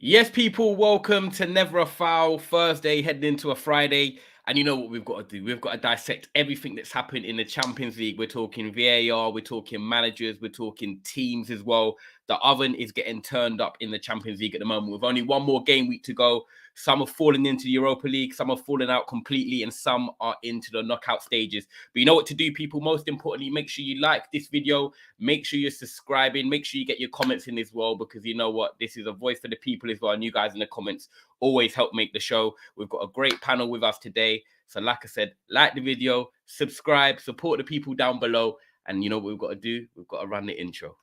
Yes, people, welcome to Never a Foul Thursday, heading into a Friday. And you know what we've got to do? We've got to dissect everything that's happened in the Champions League. We're talking VAR, we're talking managers, we're talking teams as well. The oven is getting turned up in the Champions League at the moment. With only one more game week to go. Some are falling into the Europa League, some are falling out completely, and some are into the knockout stages. But you know what to do, people. Most importantly, make sure you like this video. Make sure you're subscribing. Make sure you get your comments in as well, because you know what? This is a voice for the people as well. And you guys in the comments always help make the show. We've got a great panel with us today. So like I said, like the video, subscribe, support the people down below. And you know what we've got to do? We've got to run the intro.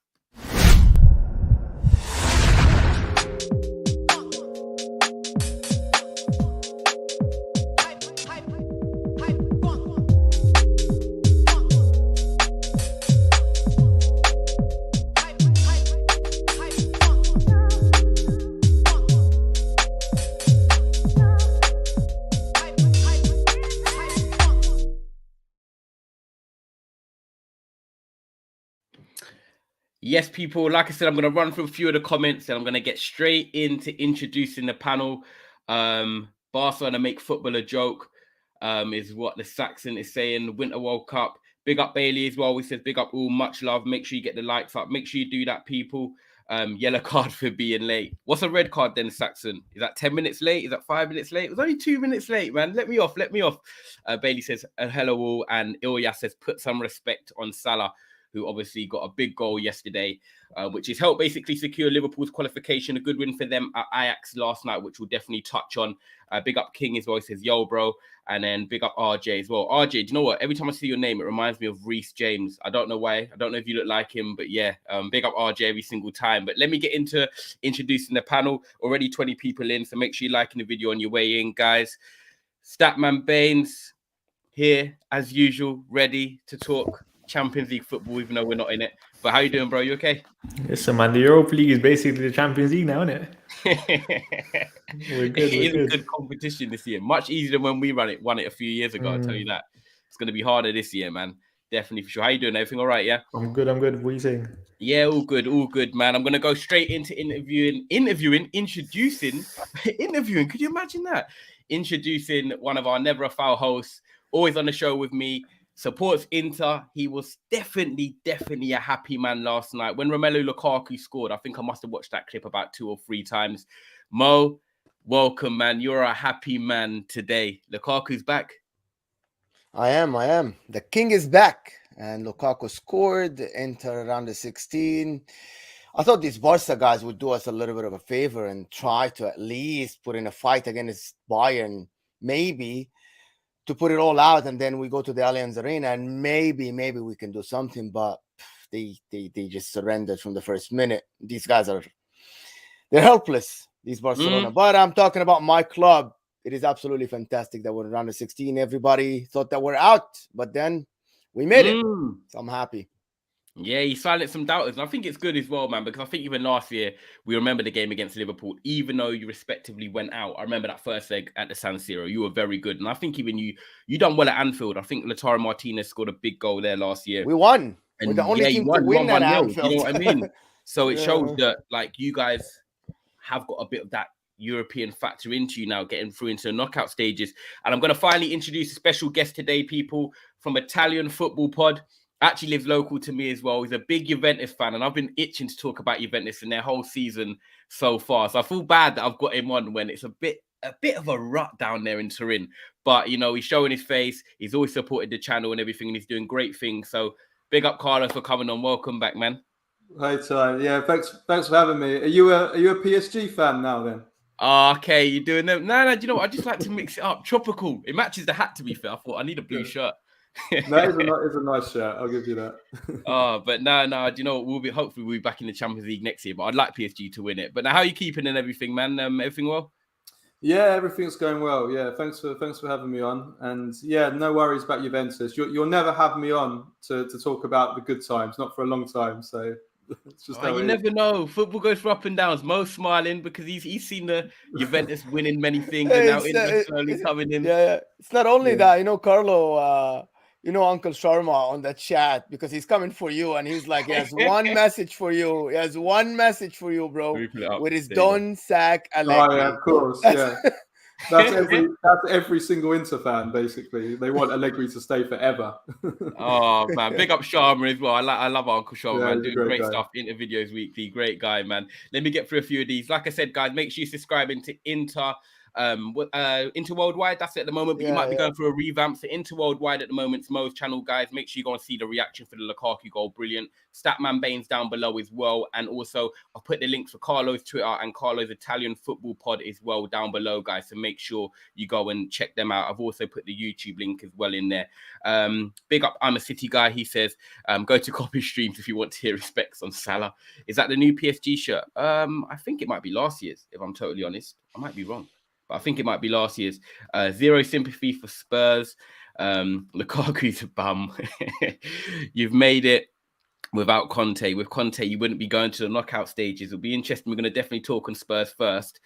Yes, people, like I said, I'm going to run through a few of the comments and I'm going to get straight into introducing the panel. Barcelona make football a joke, is what the Saxon is saying. Winter World Cup. Big up Bailey as well. We said big up all, much love. Make sure you get the likes up. Make sure you do that, people. Yellow card for being late. What's a red card then, Saxon? Is that 10 minutes late? Is that 5 minutes late? It was only 2 minutes late, man. Let me off. Bailey says, hello all. And Ilya says, put some respect on Salah, who obviously got a big goal yesterday, which has helped basically secure Liverpool's qualification. A good win for them at Ajax last night, which we'll definitely touch on. Big up King as well. He says, yo, bro. And then big up RJ as well. RJ, do you know what? Every time I see your name, it reminds me of Reece James. I don't know why. I don't know if you look like him, but yeah, big up RJ every single time. But let me get into introducing the panel. Already 20 people in, so make sure you're liking the video on your way in, guys. Statman Bains here, as usual, ready to talk Champions League football, even though we're not in it. But how you doing, bro? You okay? Listen, man, the Europa League is basically the Champions League now, isn't it? It is a good competition this year. Much easier than when we won it a few years ago. I'll tell you that. It's going to be harder this year, man. Definitely, for sure. How you doing? Everything all right, yeah? I'm good. What are you saying? Yeah, all good, man. I'm going to go straight into introducing. Could you imagine that? Introducing one of our Never a Foul hosts, always on the show with me. Supports Inter. He was definitely a happy man last night. When Romelu Lukaku scored, I think I must have watched that clip about 2 or 3 times. Mo, welcome, man. You're a happy man today. Lukaku's back. I am. The king is back. And Lukaku scored, Inter around the 16. I thought these Barca guys would do us a little bit of a favor and try to at least put in a fight against Bayern, maybe, to put it all out, and then we go to the Allianz Arena and maybe we can do something, but they just surrendered from the first minute. These guys they're helpless, these Barcelona. But I'm talking about my club. It is absolutely fantastic that we're around the 16. Everybody thought that we're out, but then we made it. So I'm happy. Yeah, he silenced some doubters. And I think it's good as well, man, because I think even last year, we remember the game against Liverpool, even though you respectively went out. I remember that first leg at the San Siro. You were very good. And I think even you done well at Anfield. I think Lautaro Martinez scored a big goal there last year. We won. And we're the only team to win at Anfield. You know what I mean? So it shows that, like, you guys have got a bit of that European factor into you now, getting through into the knockout stages. And I'm going to finally introduce a special guest today, people, from Italian Football Pod. Actually lives local to me as well. He's a big Juventus fan, and I've been itching to talk about Juventus and their whole season so far. So I feel bad that I've got him on when it's a bit of a rut down there in Turin. But, you know, he's showing his face. He's always supported the channel and everything, and he's doing great things. So big up, Carlo, for coming on. Welcome back, man. Hi, Ty. Yeah, thanks for having me. Are you a PSG fan now then? Okay, you're doing them. No, do you know what? I just like to mix it up. Tropical. It matches the hat, to be fair. I thought I need a blue shirt. That is a nice shirt. I'll give you that. But no. Do you know what? Hopefully we'll be back in the Champions League next year. But I'd like PSG to win it. But now, how are you keeping and everything, man? Everything well? Yeah, everything's going well. Yeah, thanks for having me on. And yeah, no worries about Juventus. You'll never have me on to talk about the good times, not for a long time. So it's just you never know. Football goes for up and downs. Mo's smiling because he's seen the Juventus winning many things, and now Inter slowly coming in. Yeah. It's not only that, you know, Carlo. Uncle Sharma on the chat, because he's coming for you, and he's like, he has one message for you. He has one message for you, bro. Let me pull it up. With his There you go. don't sack Allegri. Oh yeah, of course, yeah. That's every single Inter fan, basically. They want Allegri to stay forever. Oh man, big up Sharma as well. I love Uncle Sharma, Yeah, man. he's a Doing great great guy. stuff, inter videos weekly. Great guy, man. Let me get through a few of these. Like I said, guys, make sure you subscribe into Inter. Inter Worldwide, that's it at the moment, but you might be going through a revamp. So Inter Worldwide at the moment, it's Mo's channel, guys. Make sure you go and see the reaction for the Lukaku goal. Brilliant. Statman Bains down below as well. And also, I'll put the links for Carlo's Twitter and Carlo's Italian football pod as well down below, guys. So make sure you go and check them out. I've also put the YouTube link as well in there. Big up, I'm a City guy. He says, go to Copy Streams if you want to hear respects on Salah. Is that the new PSG shirt? I think it might be last year's, if I'm totally honest. I might be wrong, but I think it might be last year's. Zero sympathy for Spurs. Lukaku's a bum. You've made it without Conte. With Conte, you wouldn't be going to the knockout stages. It'll be interesting. We're going to definitely talk on Spurs first.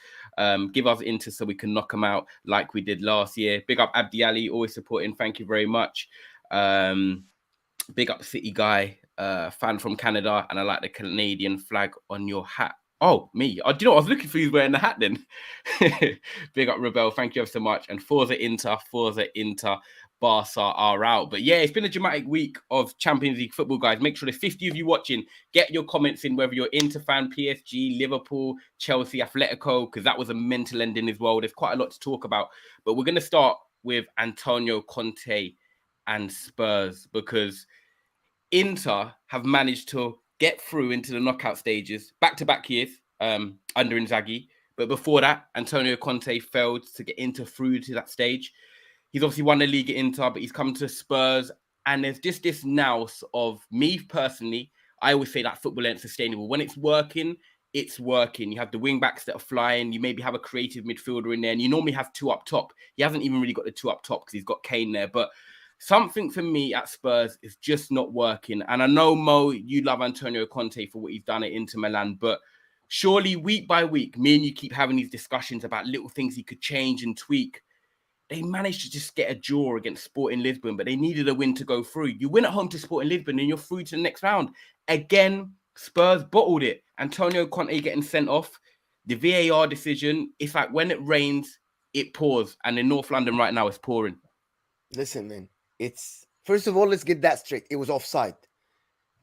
Give us Inter so we can knock them out like we did last year. Big up Abdi Ali, always supporting. Thank you very much. Big up City guy, fan from Canada, and I like the Canadian flag on your hat. Oh, me. Do you know what? I was looking for you wearing the hat then. Big up Rebel. Thank you ever so much. And Forza Inter, Barca are out. But yeah, it's been a dramatic week of Champions League football, guys. Make sure there's 50 of you watching. Get your comments in, whether you're Inter fan, PSG, Liverpool, Chelsea, Atletico, because that was a mental ending as well. There's quite a lot to talk about. But we're going to start with Antonio Conte and Spurs, because Inter have managed to get through into the knockout stages back-to-back years under Inzaghi. But before that, Antonio Conte failed to get Inter through to that stage. He's obviously won the league at Inter, but he's come to Spurs. And there's just this nous of me personally. I always say that football ain't sustainable. When it's working, it's working. You have the wing backs that are flying. You maybe have a creative midfielder in there. And you normally have two up top. He hasn't even really got the two up top because he's got Kane there. But something for me at Spurs is just not working. And I know, Mo, you love Antonio Conte for what he's done at Inter Milan, but surely week by week, me and you keep having these discussions about little things he could change and tweak. They managed to just get a draw against Sporting Lisbon, but they needed a win to go through. You win at home to Sporting Lisbon and you're through to the next round. Again, Spurs bottled it. Antonio Conte getting sent off. The VAR decision, it's like when it rains, it pours. And in North London right now, it's pouring. Listen, man. It's, first of all, let's get that straight. It was offside.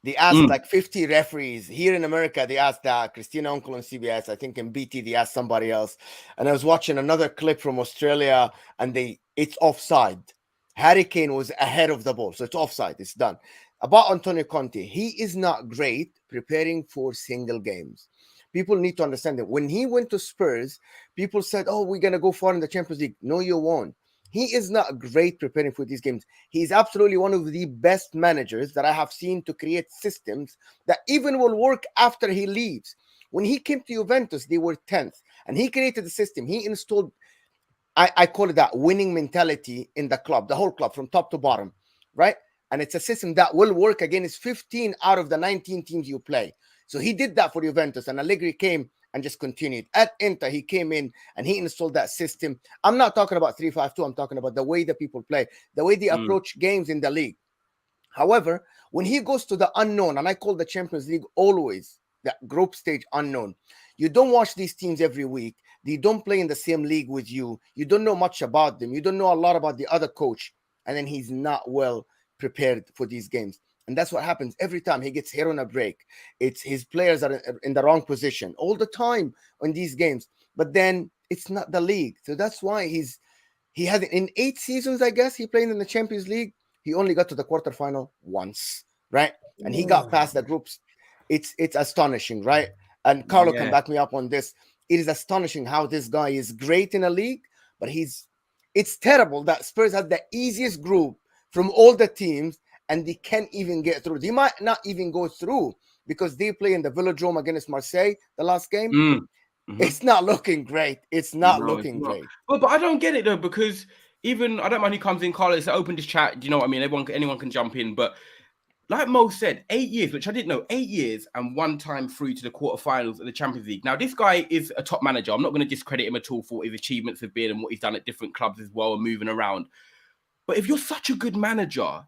They asked like 50 referees. Here in America, they asked Christina Uncle on CBS. I think in BT, they asked somebody else. And I was watching another clip from Australia, and it's offside. Harry Kane was ahead of the ball. So it's offside. It's done. About Antonio Conte, he is not great preparing for single games. People need to understand that when he went to Spurs, people said, oh, we're going to go far in the Champions League. No, you won't. He is not great preparing for these games. He's absolutely one of the best managers that I have seen to create systems that even will work after he leaves. When he came to Juventus, they were 10th, and he created the system. He installed, I call it that winning mentality in the club, the whole club from top to bottom, right? And it's a system that will work against 15 out of the 19 teams you play. So he did that for Juventus, and Allegri came and just continued. At Inter, he came in and he installed that system. I'm not talking about 3-5-2. I'm talking about the way that people play, the way they approach games in the league. However, when he goes to the unknown, and I call the Champions League always that group stage unknown, you don't watch these teams every week. They don't play in the same league with you. You don't know much about them. You don't know a lot about the other coach. And then he's not well prepared for these games. And that's what happens every time he gets hit on a break. It's his players are in the wrong position all the time on these games. But then it's not the league. So that's why he had in 8 seasons, I guess, he played in the Champions League. He only got to the quarterfinal once, right? And he got past the groups. It's astonishing, right? And Carlo can back me up on this. It is astonishing how this guy is great in a league, but it's terrible that Spurs had the easiest group from all the teams, and they can't even get through. They might not even go through because they play in the Velodrome against Marseille the last game. It's not looking great. It's not looking great. But I don't get it though, because even I don't mind who comes in, Carlo. It's open this chat. Do you know what I mean? Anyone can jump in. But like Mo said, 8 years, which I didn't know, 8 years and one time through to the quarterfinals of the Champions League. Now, this guy is a top manager. I'm not going to discredit him at all for what his achievements have been and what he's done at different clubs as well and moving around. But if you're such a good manager,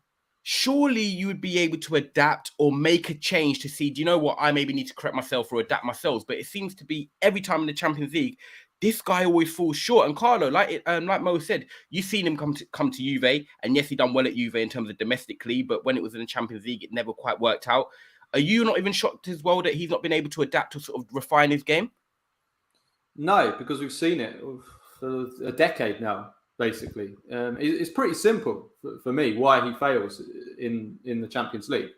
surely you would be able to adapt or make a change to see, do you know what, I maybe need to correct myself or adapt myself. But it seems to be every time in the Champions League, this guy always falls short. And Carlo, like Mo said, you've seen him come to Juve, and yes, he done well at Juve in terms of domestically, but when it was in the Champions League, it never quite worked out. Are you not even shocked as well that he's not been able to adapt or sort of refine his game? No, because we've seen it for a decade now, basically. It's pretty simple for me why he fails in the Champions League.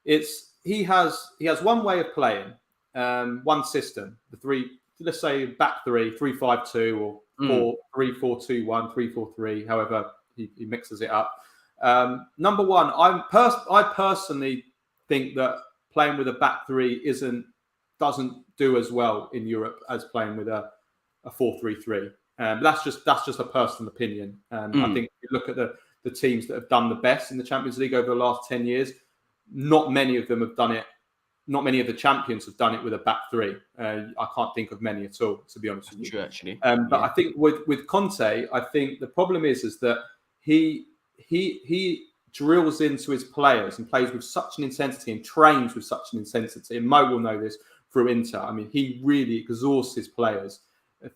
He has one way of playing, one system, the three. Let's say back 3-5-2 or 4-3-4-2-1, 3-4-3, however he mixes it up. Number one, I personally think that playing with a back three doesn't do as well in Europe as playing with a 4-3-3. That's just a personal opinion. I think if you look at the teams that have done the best in the Champions League over the last 10 years, not many of them have done it. Not many of the champions have done it with a back three. I can't think of many at all, to be honest with you. True, actually. But I think with Conte, I think the problem is that he drills into his players and plays with such an intensity and trains with such an intensity. And Mo will know this through Inter. I mean, he really exhausts his players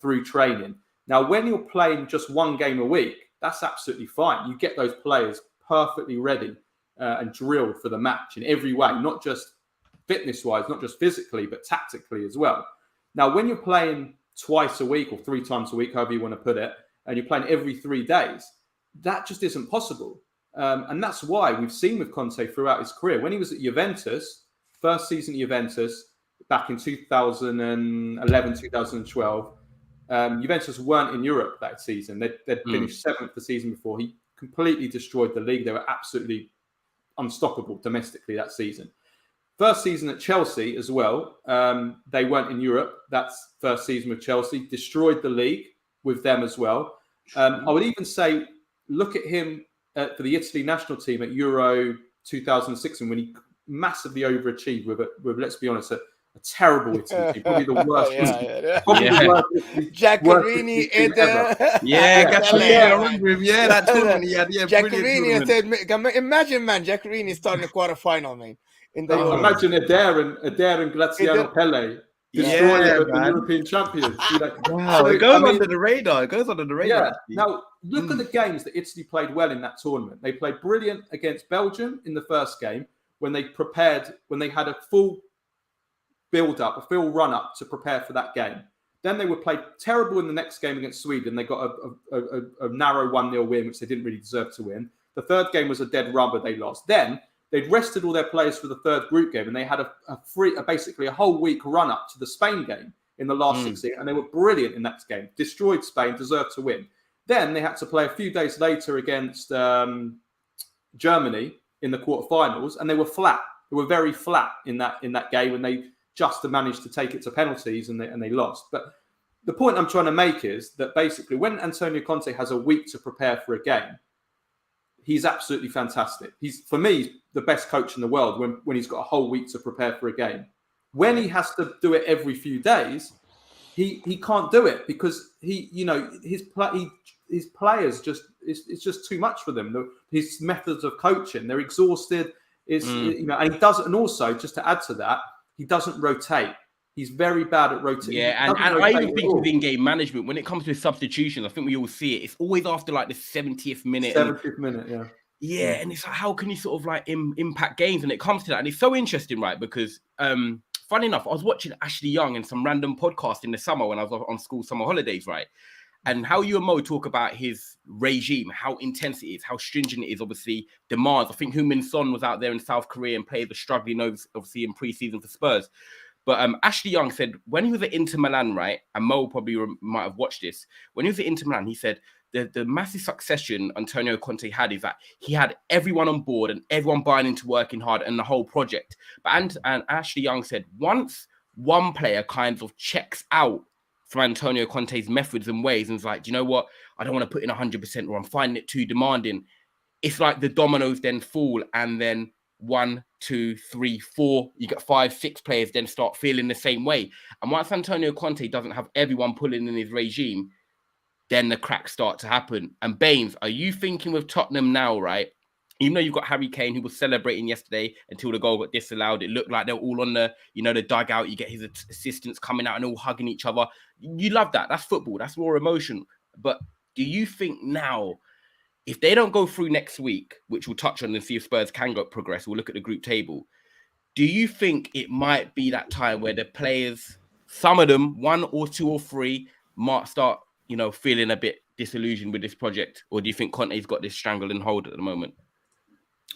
through training. Now, when you're playing just one game a week, that's absolutely fine. You get those players perfectly ready and drilled for the match in every way, not just fitness-wise, not just physically, but tactically as well. Now, when you're playing twice a week or 3 times a week, however you want to put it, and you're playing every 3 days, that just isn't possible. And that's why we've seen with Conte throughout his career. When he was at Juventus, first season at Juventus, back in 2011, 2012, Juventus weren't in Europe that season. They'd finished 7th the season before. He completely destroyed the league. They were absolutely unstoppable domestically that season. First season at Chelsea as well. They weren't in Europe. That's first season with Chelsea. Destroyed the league with them as well. I would even say, look at him for the Italy national team at Euro 2006, when he massively overachieved with let's be honest, a terrible Italy team. Probably the worst. The worst Giaccherini ever. I remember him. Yeah, that tournament he had. Yeah, Giaccherini said, imagine, man, Giaccherini starting the quarterfinal, man. Imagine Adair and Graziano Pelle destroying the European champions. Wow, so, it goes under the radar. Yeah. Now, look at the games that Italy played well in that tournament. They played brilliant against Belgium in the first game when they had a full build-up, a full run-up to prepare for that game. Then they were played terrible in the next game against Sweden. They got a narrow 1-0 win, which they didn't really deserve to win. The third game was a dead rubber. They lost. Then they'd rested all their players for the third group game, and they had basically a whole week run up to the Spain game in the last 16, and they were brilliant in that game. Destroyed Spain, deserved to win. Then they had to play a few days later against Germany in the quarterfinals, and they were flat. They were very flat in that game, and they just managed to take it to penalties, and they lost. But the point I'm trying to make is that basically, when Antonio Conte has a week to prepare for a game, he's absolutely fantastic. For me, the best coach in the world when he's got a whole week to prepare for a game. When he has to do it every few days, he can't do it because his players it's just too much for them. His methods of coaching, they're exhausted. And he doesn't. And also, just to add to that, he doesn't rotate. He's very bad at rotating. Yeah, and I even think with in-game management, when it comes to substitutions, I think we all see it. It's always after like the 70th minute. 70th minute, yeah. Yeah, and it's like, how can you sort of like impact games when it comes to that? And it's so interesting, right? Because funny enough, I was watching Ashley Young and some random podcast in the summer when I was on school summer holidays, right? And how you and Mo talk about his regime, how intense it is, how stringent it is, obviously demands. I think Heung-min Son was out there in South Korea and players were struggling, obviously, in pre-season for Spurs. But Ashley Young said when he was at Inter Milan, right, and Mo probably might have watched this, when he was at Inter Milan, he said the massive succession Antonio Conte had is that he had everyone on board and everyone buying into working hard and the whole project. But and Ashley Young said once one player kind of checks out from Antonio Conte's methods and ways and is like, do you know what? I don't want to put in 100% or I'm finding it too demanding. It's like the dominoes then fall and then 1, 2, 3, 4, you get 5, 6 players then start feeling the same way. And once Antonio Conte doesn't have everyone pulling in his regime, then the cracks start to happen. And Bains, are you thinking with Tottenham now, right? Even though you've got Harry Kane, who was celebrating yesterday until the goal got disallowed, it looked like they were all on the, the dugout. You get his assistants coming out and all hugging each other. You love that. That's football. That's raw emotion. But do you think now, if they don't go through next week, which we'll touch on and see if Spurs can progress, we'll look at the group table. Do you think it might be that time where the players, some of them, 1 or 2 or 3, might start, feeling a bit disillusioned with this project? Or do you think Conte's got this strangled and hold at the moment?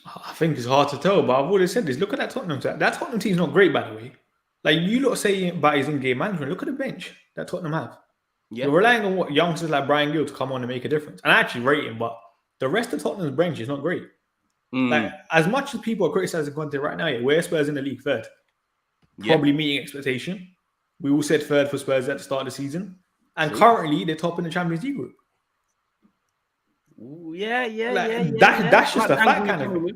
I think it's hard to tell, but I've always said this. Look at that Tottenham team. That Tottenham team's not great, by the way. Like, you lot say about his in-game management. Look at the bench that Tottenham have. Yeah. You're relying on what youngsters like Brian Gill to come on and make a difference. And I actually rate him, but the rest of Tottenham's bench is not great. Like, as much as people are criticizing Conte right now, where Spurs in the league third, probably meeting expectation. We all said third for Spurs at the start of the season, and currently they're top in the Champions League group. That's just a fact, kind of.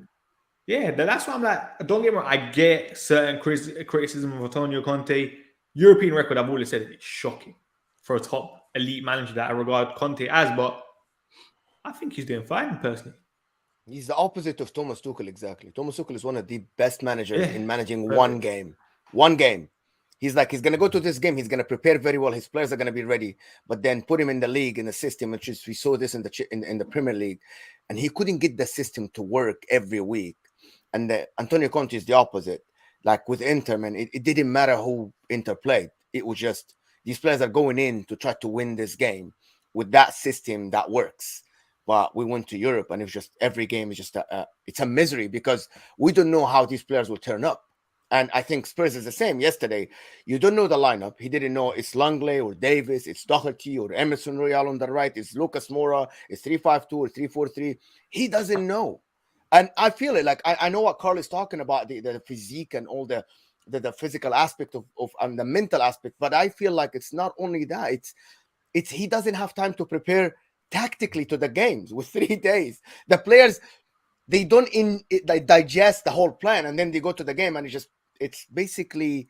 Yeah, that's why I'm like, don't get me wrong. I get certain criticism of Antonio Conte. European record, I've always said it's shocking for a top elite manager that I regard Conte as, but I think he's doing fine personally. He's the opposite of Thomas Tuchel, exactly. Thomas Tuchel is one of the best managers in managing one game. One game. He's going to go to this game. He's going to prepare very well. His players are going to be ready. But then put him in the league, in the system, which is, we saw this in the Premier League. And he couldn't get the system to work every week. And Antonio Conte is the opposite. Like with Inter, man, it didn't matter who Inter played. It was just, these players are going in to try to win this game with that system that works. But we went to Europe, and it's just every game is just it's a misery because we don't know how these players will turn up. And I think Spurs is the same. Yesterday, you don't know the lineup. He didn't know it's Langley or Davis, it's Doherty or Emerson Royal on the right, it's Lucas Moura, it's 3-5-2 or 3-4-3. He doesn't know. And I feel it. Like, I know what Carlo is talking about, the physique and all the physical aspect of and the mental aspect. But I feel like it's not only that. It's he doesn't have time to prepare tactically to the games with 3 days. The players, they don't they digest the whole plan, and then they go to the game, and it's basically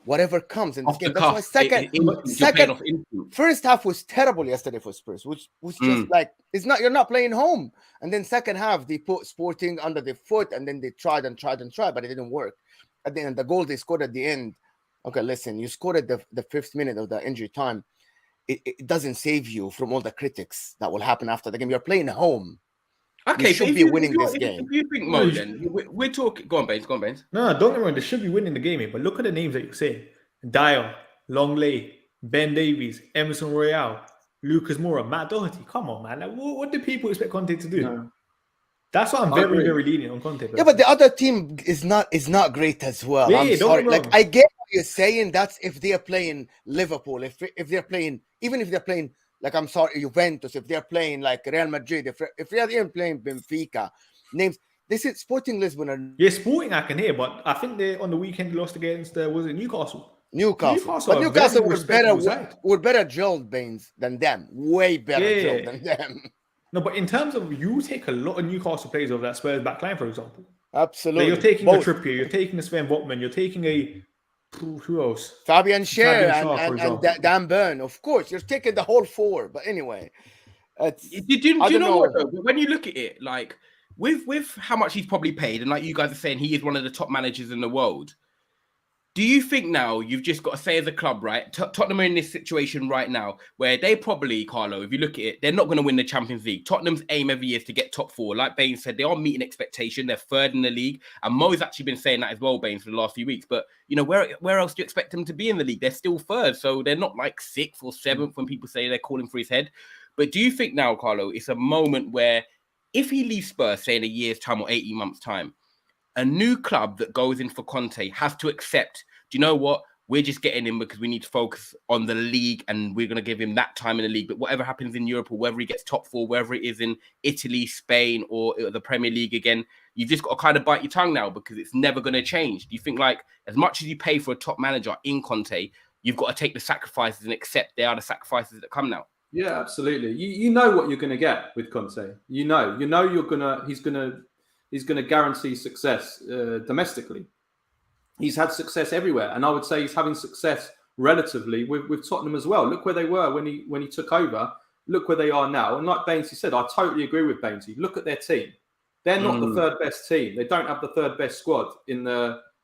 whatever comes in this game. That's why first half was terrible yesterday for Spurs, which was just like, you're not playing home. And then second half, they put Sporting under the foot, and then they tried, but it didn't work. At the end, the goal they scored at the end, okay, listen, you scored at the 5th minute of the injury time. It doesn't save you from all the critics that will happen after the game. You're playing home. Okay, you should be winning this game. If you think, Mo, then we're talking. Go on, Bains. No, don't get me wrong. They should be winning the game, but look at the names that you're saying: Dyer, Longley, Ben Davies, Emerson Royal, Lucas Moura, Matt Doherty. Come on, man! Like, what do people expect Conte to do? No. That's why I'm very, very lenient on Conte. Yeah, but the other team is not great as well. Yeah, I'm sorry. Like, I get what you're saying. That's if they're playing Liverpool, if they're playing, even if they're playing, like, I'm sorry, Juventus, if they're playing like Real Madrid, if they're even playing Benfica, names. This is Sporting Lisbon. Yeah, Sporting I can hear, but I think they on the weekend lost against was it Newcastle? Newcastle. But Newcastle were better drilled, Bains, than them. Way better drilled than them. No, but in terms of, you take a lot of Newcastle players over that Spurs back line, for example. Absolutely. Like, you're taking a Trippier, you're taking a Sven Botman, you're taking a who else? Fabian Schär and Dan Burn. Of course, you're taking the whole 4. But anyway, do you know what, though? When you look at it, like with how much he's probably paid, and like you guys are saying, he is one of the top managers in the world. Do you think now you've just got to say as a club, right? Tottenham are in this situation right now where they probably, Carlo, if you look at it, they're not going to win the Champions League. Tottenham's aim every year is to get top 4. Like Bains said, they are meeting expectation. They're 3rd in the league. And Mo's actually been saying that as well, Bains, for the last few weeks. But, where else do you expect them to be in the league? They're still 3rd. So they're not like 6th or 7th when people say they're calling for his head. But do you think now, Carlo, it's a moment where if he leaves Spurs, say in a year's time or 18 months' time, a new club that goes in for Conte has to accept, do you know what? We're just getting him because we need to focus on the league and we're going to give him that time in the league. But whatever happens in Europe or whether he gets top 4, whether it is in Italy, Spain or the Premier League again, you've just got to kind of bite your tongue now because it's never going to change. Do you think, like, as much as you pay for a top manager in Conte, you've got to take the sacrifices and accept they are the sacrifices that come now? Yeah, absolutely. You know what you're going to get with Conte. You know he's going to guarantee success domestically. He's had success everywhere, and I would say he's having success relatively with Tottenham as well. Look where they were when he took over. Look where they are now. And like Bainsy said, I totally agree with Bainsy. Look at their team. They're not the third best team. They don't have the third best squad in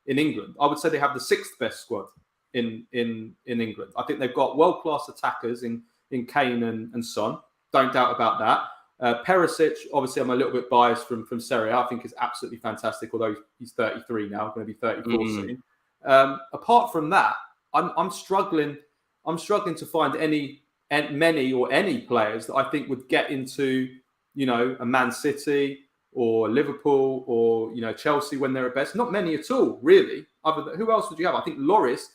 England. I would say they have the sixth best squad in England. I think they've got world-class attackers in Kane and Son. Don't doubt about that. Perisic, obviously, I'm a little bit biased from Serie A. I think is absolutely fantastic, although he's 33 now, going to be 34 soon. Apart from that, I'm struggling to find many players that I think would get into, a Man City or Liverpool or, Chelsea when they're at best. Not many at all, really. Who else would you have? I think Loris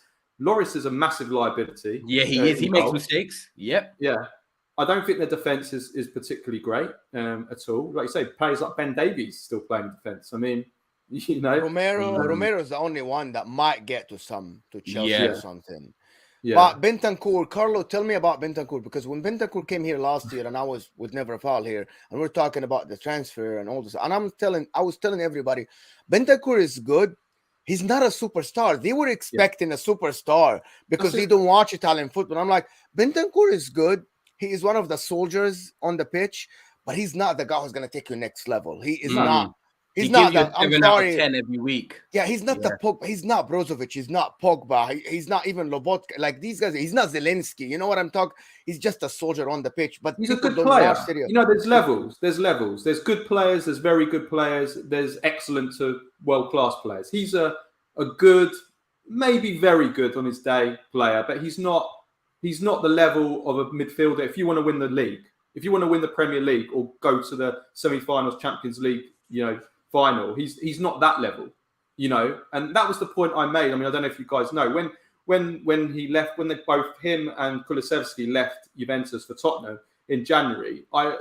is a massive liability. Yeah, he is. He makes mistakes. Yep. Yeah. I don't think their defence is particularly great at all. Like you say, players like Ben Davies still playing defence. I mean, Romero is the only one that might get to Chelsea or something. Yeah. But Bentancur, Carlo, tell me about Bentancur, because when Bentancur came here last year and I was with Never Fall here and we're talking about the transfer and all this, and I was telling everybody, Bentancur is good. He's not a superstar. They were expecting a superstar because they don't watch Italian football. I'm like, Bentancur is good. He is one of the soldiers on the pitch, but he's not the guy who's going to take you next level. He is not. He's not that. I'm sorry. 10 every week. Yeah, he's not the Pogba. He's not Brozovic. He's not Pogba. He's not even Lobotka. Like these guys. He's not Zelensky. You know what I'm talking? He's just a soldier on the pitch. But he's a good player. There's levels. There's good players. There's very good players. There's excellent to world-class players. He's a good, maybe very good on his day player, but he's not the level of a midfielder. If you want to win the league, if you want to win the Premier League or go to the semi-finals, Champions League, final, he's not that level, and that was the point I made. I mean, I don't know if you guys know when he left, when him and Kulusevski left Juventus for Tottenham in January, I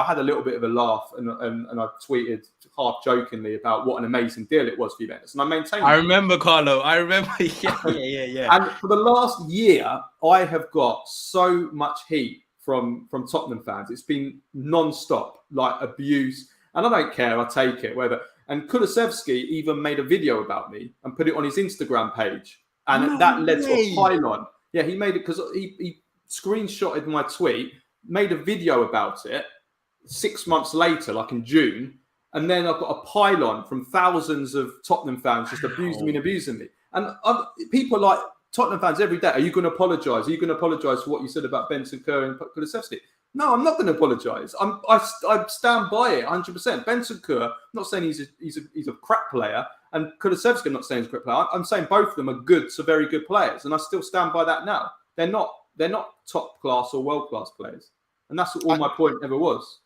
had a little bit of a laugh and I tweeted half jokingly about what an amazing deal it was for Juventus, and I maintained. I remember, Carlo. I remember. Yeah. And for the last year, I have got so much heat from Tottenham fans. It's been non-stop, like abuse. And I don't care, I take it, whatever. And Kulusevski even made a video about me and put it on his Instagram page. And that led to a pylon. Yeah, he made it because he screenshotted my tweet, made a video about it 6 months later, like in June. And then I've got a pylon from thousands of Tottenham fans just abusing me. And people like Tottenham fans every day, are you going to apologise? Are you going to apologise for what you said about Bentancur and Kulusevski? No, I'm not going to apologise. I stand by it 100%. Bentancur, I'm not saying he's a crap player, and Kulusevski, I'm not saying he's a crap player. I'm saying both of them are good to very good players, and I still stand by that now. They're not top class or world class players, and that's all my point ever was.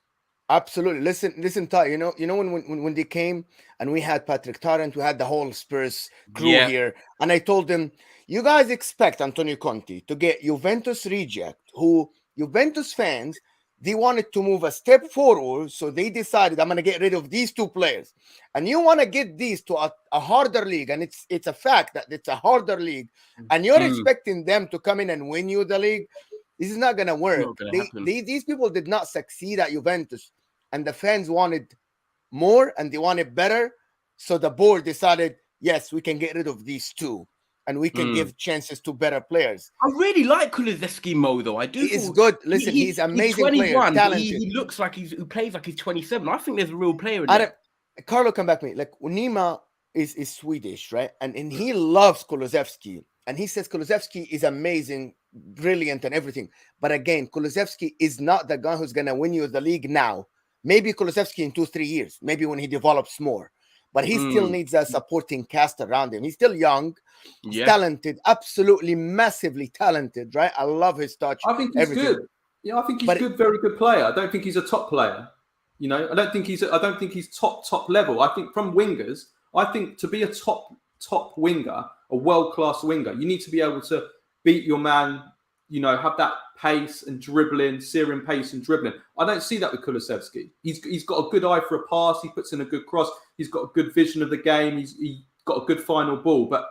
Absolutely. Listen, Ty. You know when they came and we had Patrick Tarrant, we had the whole Spurs crew here, and I told them, you guys expect Antonio Conte to get Juventus reject, who Juventus fans, they wanted to move a step forward, so they decided, I'm going to get rid of these two players. And you want to get these to a harder league, and it's a fact that it's a harder league, and you're expecting them to come in and win you the league. This is not going to work. These people did not succeed at Juventus, and the fans wanted more, and they wanted better, so the board decided, yes, we can get rid of these two. And we can give chances to better players. I really like Kulusevski, Mo, though. I do. He's good. Listen, he's amazing player. Talented. He looks like he plays like he's 27. I think there's a real player in there. Carlo, come back to me. Like, Nima is Swedish, right? And he loves Kulusevski. And he says Kulusevski is amazing, brilliant, and everything. But again, Kulusevski is not the guy who's going to win you the league now. Maybe Kulusevski in 2-3 years. Maybe when he develops more. But he still needs a supporting cast around him. He's still young, talented, absolutely massively talented, right? I love his touch. I think he's good. Yeah, I think he's good, very good player. I don't think he's a top player. I don't think he's top level. I think from wingers, I think to be a top winger, a world-class winger, you need to be able to beat your man, have that pace and dribbling, Syrian pace and dribbling. I don't see that with Kulusevski. He's got a good eye for a pass. He puts in a good cross. He's got a good vision of the game. He's got a good final ball. But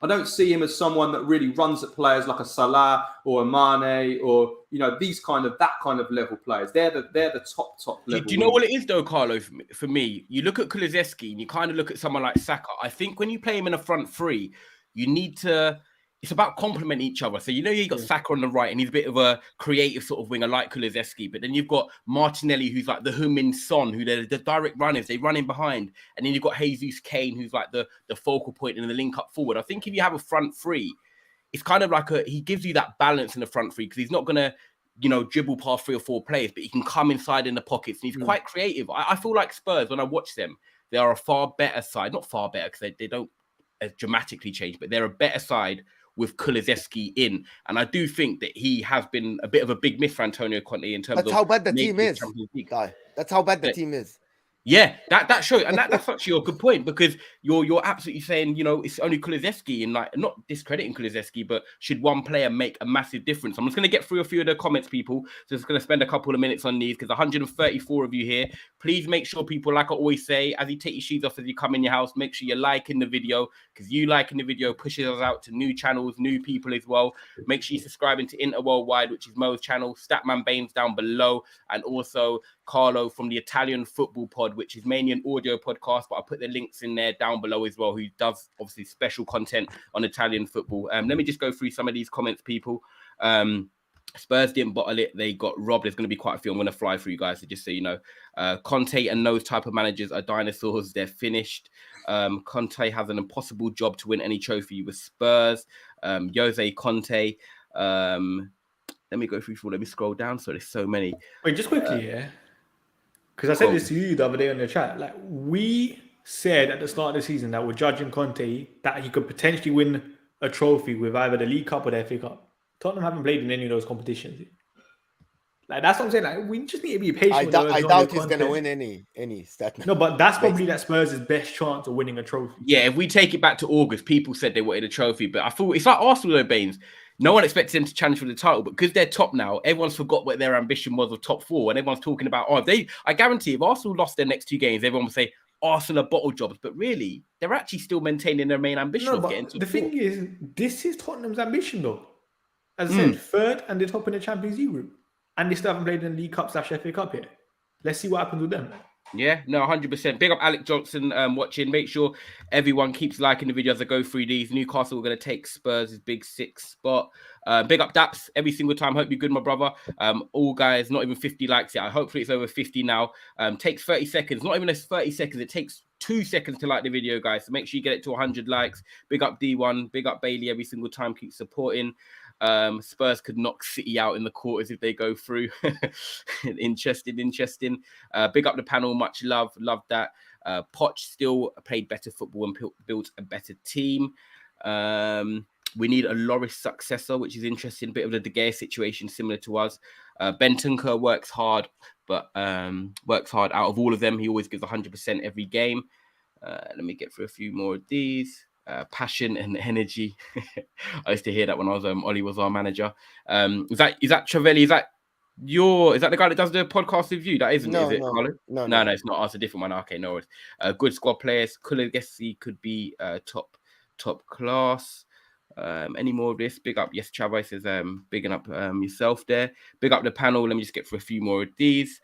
I don't see him as someone that really runs at players like a Salah or a Mane or that kind of level players. They're the top level. Do you know what it is though, Carlo? For me, you look at Kulusevski and you kind of look at someone like Saka. I think when you play him in a front three, you need to it's about complementing each other. So, you got Saka on the right, and he's a bit of a creative sort of winger like Kulusevski. But then you've got Martinelli, who's like the Heung-min Son, who they're the direct runners. They run in behind. And then you've got Jesus Kane, who's like the focal point and the link up forward. I think if you have a front three, it's kind of like he gives you that balance in the front three, because he's not going to, dribble past 3 or 4 players, but he can come inside in the pockets, and he's quite creative. I feel like Spurs, when I watch them, they are a far better side. Not far better, because they don't dramatically change, but they're a better side with Kulusevski in. And I do think that he has been a bit of a big miss for Antonio Conte in terms of... That's how bad the team is, Guy. That's how bad the team is. Yeah, that shows, and that's actually a good point, because you're absolutely saying, it's only Kulusevski, and like, not discrediting Kulusevski, but should one player make a massive difference? I'm just going to get through a few of the comments, people. So just going to spend a couple of minutes on these, because 134 of you here. Please make sure, people, like I always say, as you take your shoes off as you come in your house, make sure you're liking the video, because you liking the video pushes us out to new channels, new people as well. Make sure you're subscribing to Inter Worldwide, which is Mo's channel, Statman Bains down below, and also Carlo from the Italian Football Pod, which is mainly an audio podcast, but I'll put the links in there down below as well, who does obviously special content on Italian football. Let me just go through some of these comments, people. Spurs didn't bottle it. They got robbed. There's going to be quite a few. I'm going to fly through you guys, so just so you know. Conte and those type of managers are dinosaurs. They're finished. Conte has an impossible job to win any trophy with Spurs. Jose Conte. Let me go through. Let me scroll down. So there's so many. Wait, just quickly, because I said this to you the other day on the chat. Like, we said at the start of the season that we're judging Conte that he could potentially win a trophy with either the League Cup or the FA Cup. Tottenham haven't played in any of those competitions. Like, that's what I'm saying. Like, we just need to be patient. I doubt he's going to win any Statman. No, but that's probably that Spurs' best chance of winning a trophy. Yeah, if we take it back to August, people said they wanted a trophy, but I thought it's like Arsenal though, Bains. No one expected them to challenge for the title, but because they're top now, everyone's forgot what their ambition was of top 4, and everyone's talking about, I guarantee if Arsenal lost their next 2 games, everyone would say Arsenal are bottle jobs, but really, they're actually still maintaining their main ambition of getting to the thing is, this is Tottenham's ambition though. As I said, 3rd and they're top in the Champions League group, and they still haven't played in the League Cup / FA Cup yet. Let's see what happens with them. Yeah, no, 100%. Big up Alex Johnson watching. Make sure everyone keeps liking the video as I go through these. Newcastle are going to take Spurs' big 6th spot. Big up Daps every single time. Hope you're good, my brother. All guys, not even 50 likes yet. Hopefully it's over 50 now. Takes 30 seconds. Not even 30 seconds. It takes 2 seconds to like the video, guys. So make sure you get it to 100 likes. Big up D1. Big up Bailey every single time. Keep supporting. Spurs could knock City out in the quarters if they go through. Interesting. Big up the panel, much love that. Poch still played better football and built a better team. We need a Loris successor, which is interesting. Bit of the De Gea situation, similar to us. Bentancur works hard, but works hard out of all of them. He always gives 100% every game. Let me get through a few more of these. Passion and energy. I used to hear that when I was Ollie was our manager. Is that Travelli? Is that the guy that does the podcast with you? That isn't, is it, Carlo? No, it's not. It's a different one. Okay, no worries. Good squad players. Kulusevski could be top class. Any more of this? Big up, yes, Chavez says bigging up yourself there. Big up the panel. Let me just get through a few more of these.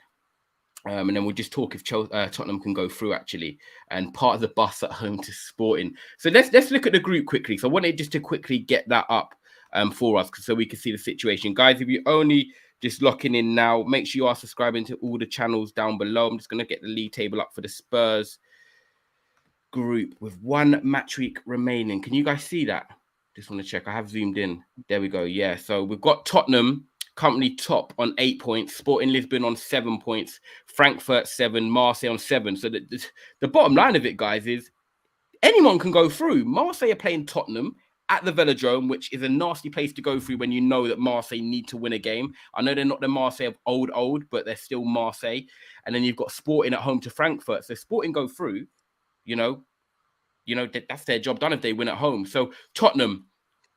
And then we'll just talk if Tottenham can go through, actually, and part of the bus at home to Sporting. So let's look at the group quickly. So I wanted just to quickly get that up for us so we can see the situation. Guys, if you're only just locking in now, make sure you are subscribing to all the channels down below. I'm just going to get the league table up for the Spurs group with 1 match week remaining. Can you guys see that? Just want to check. I have zoomed in. There we go. Yeah, so we've got Tottenham currently top on 8 points, Sporting Lisbon on 7 points, Frankfurt 7, Marseille on 7. So the bottom line of it, guys, is anyone can go through. Marseille are playing Tottenham at the Velodrome, which is a nasty place to go through when you know that Marseille need to win a game. I know they're not the Marseille of old, but they're still Marseille. And then you've got Sporting at home to Frankfurt. So Sporting go through, that's their job done if they win at home. So Tottenham,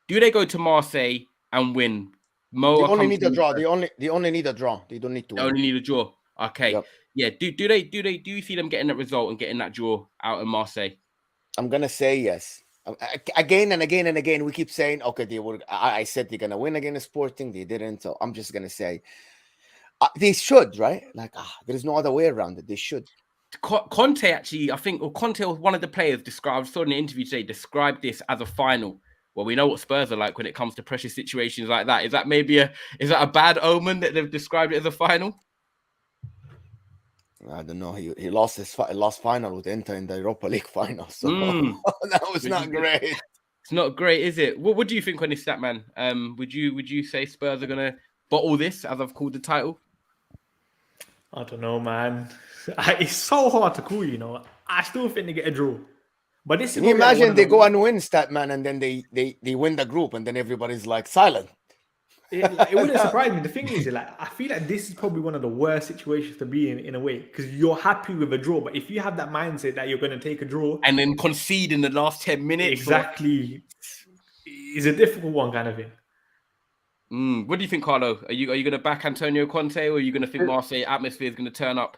do they go to Marseille and win? Mo, they only need a draw. They only need a draw. They don't need to win. They only need a draw. Okay. Yep. Yeah. Do you see them getting that result and getting that draw out in Marseille? I'm gonna say yes. Again and again and again, we keep saying, okay, they were. I said they're gonna win against Sporting. They didn't. So I'm just gonna say they should, right? Like there's no other way around it. They should. Conte actually, I think, or Conte was one of the players described. I saw in an interview today described this as a final. well, we know what Spurs are like when it comes to pressure situations like that. Is that a bad omen that they've described it as a final? I don't know. He lost his last final with Inter in the Europa League final, so that was not great. It's not great, is it? What do you think on this, Statman? Would you say Spurs are gonna bottle this, as I've called the title? I don't know, man. It's so hard to call, you know. I still think they get a draw. But this Can you imagine they go and win, Statman, and then they win the group, and then everybody's like silent. It wouldn't surprise me. The thing is, like, I feel like this is probably one of the worst situations to be in a way, because you're happy with a draw, but if you have that mindset that you're going to take a draw and then concede in the last 10 minutes, exactly, is a difficult one, kind of thing. What do you think, Carlo? Are you going to back Antonio Conte, or are you going to think Marseille atmosphere is going to turn up?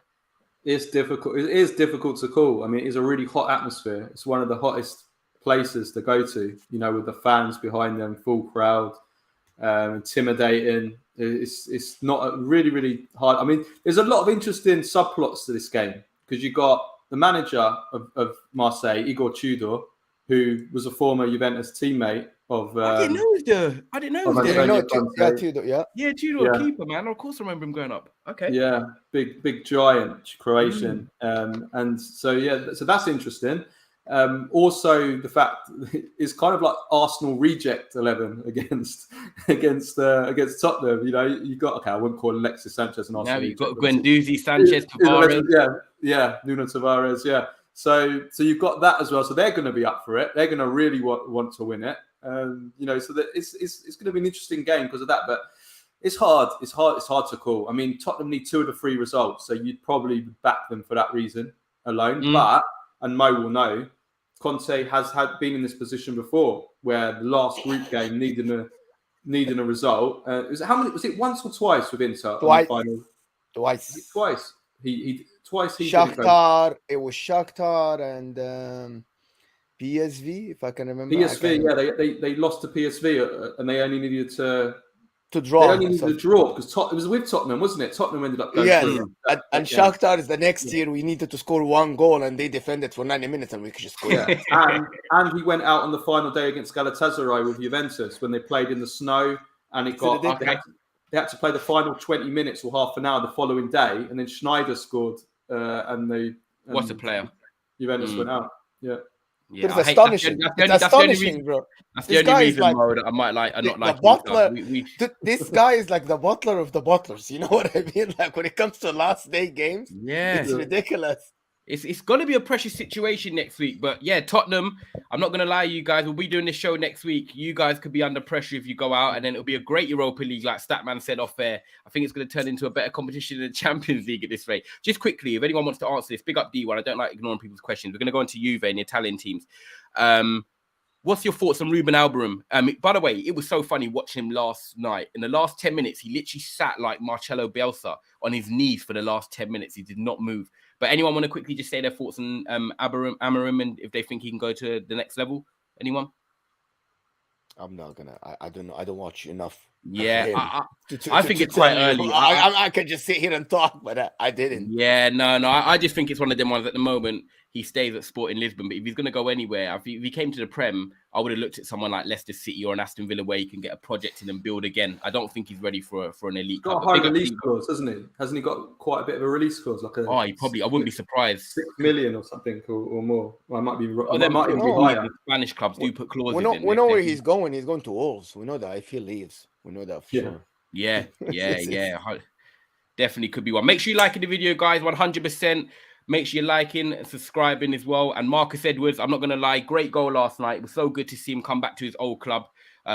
It's difficult. It is difficult to call. I mean, it's a really hot atmosphere. It's one of the hottest places to go to, you know, with the fans behind them, full crowd, intimidating. It's not really, really hard. I mean, there's a lot of interesting subplots to this game, because you got the manager of Marseille, Igor Tudor, who was a former Juventus teammate of. I didn't know Tudor, yeah. Tudor, keeper, man. Of course, I remember him going up. Okay. Yeah, big giant Croatian, and so so that's interesting. Also, the fact it's kind of like Arsenal reject 11 against Tottenham. You know, you got I wouldn't call Alexis Sanchez an Arsenal. Now you've got Guendouzi, Sanchez, Tavares. Nuno Tavares. Yeah. So you've got that as well. So they're going to be up for it. They're going to really want to win it. You know, so that it's going to be an interesting game because of that. But it's hard. It's hard to call. I mean, Tottenham need 2 of the 3 results, so you'd probably back them for that reason alone. But, and Mo will know, Conte has been in this position before, where the last group game needing a result. Was it once or twice with Inter? Twice. Twice. He twice. Shakhtar. It was Shakhtar and PSV, if I can remember. PSV, they lost to PSV, and they only needed to draw. They only needed to draw because it was with Tottenham, wasn't it? Tottenham ended up going through. And Shakhtar is the next year. We needed to score 1 goal, and they defended for 90 minutes, and we could just score. And we went out on the final day against Galatasaray with Juventus when they played in the snow, and they had to play the final 20 minutes or half an hour the following day, and then Schneider scored, what's a player? Juventus went out. Yeah. Yeah, it's astonishing. It's astonishing, bro. That's the only reason that I might like. I'm not like the butler. This guy is like the butler of the butlers. You know what I mean? Like when it comes to last day games, it's ridiculous. It's going to be a precious situation next week. But yeah, Tottenham, I'm not going to lie, you guys, we'll be doing this show next week. You guys could be under pressure if you go out, and then it'll be a great Europa League, like Statman said off air. I think it's going to turn into a better competition than the Champions League at this rate. Just quickly, if anyone wants to answer this, big up D1. I don't like ignoring people's questions. We're going to go into Juve and the Italian teams. What's your thoughts on Ruben Alvarez? By the way, it was so funny watching him last night. In the last 10 minutes, he literally sat like Marcelo Bielsa on his knees for the last 10 minutes. He did not move. But anyone want to quickly just say their thoughts on Amarim and if they think he can go to the next level? Anyone? I'm not gonna. I don't know. I don't watch enough. Yeah, I think it's quite early. I can just sit here and talk, but I didn't. Yeah, no. I just think it's one of them ones at the moment. He stays at Sporting Lisbon, but if he's going to go anywhere, if he came to the Prem, I would have looked at someone like Leicester City or an Aston Villa where he can get a project in and build again. I don't think he's ready for an elite club. He's got a high release clause, hasn't he? Hasn't he got quite a bit of a release clause? He probably. I wouldn't be surprised. 6 million or something or more. Well, I might be. The Spanish clubs do put clauses in. We know where he's going. He's going to Wolves. We know that if he leaves, we know that for sure. Yeah. Definitely could be one. Make sure you like the video, guys. 100%. Make sure you're liking and subscribing as well. And Marcus Edwards, I'm not going to lie, great goal last night. It was so good to see him come back to his old club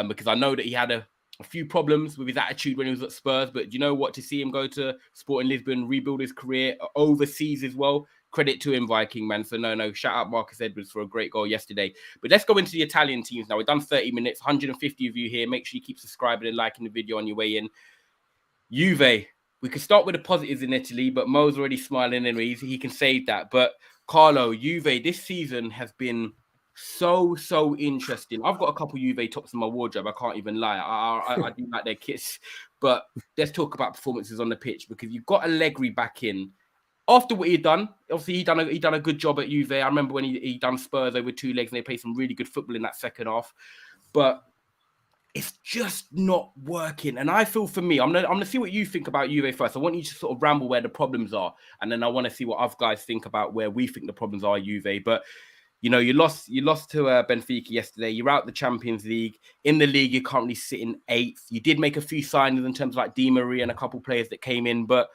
because I know that he had a few problems with his attitude when he was at Spurs. But you know what? To see him go to Sporting Lisbon, rebuild his career overseas as well. Credit to him, Viking, man. So no. Shout out Marcus Edwards for a great goal yesterday. But let's go into the Italian teams now. We've done 30 minutes, 150 of you here. Make sure you keep subscribing and liking the video on your way in. Juve. We could start with the positives in Italy, but Mo's already smiling anyway. He can save that. But Carlo, Juve, this season has been so interesting. I've got a couple Juve tops in my wardrobe. I can't even lie. I do like their kits. But let's talk about performances on the pitch because you've got Allegri back in. After what he'd done, obviously he done a good job at Juve. I remember when he done Spurs over 2 legs and they played some really good football in that second half. but it's just not working. And I feel for me, I'm gonna see what you think about Juve first. I want you to sort of ramble where the problems are, and then I want to see what other guys think about where we think the problems are at Juve. But you know, you lost to Benfica yesterday. You're out the Champions League. In the league, you're currently sitting 8th. You did make a few signings in terms of like Di Maria and a couple players that came in, but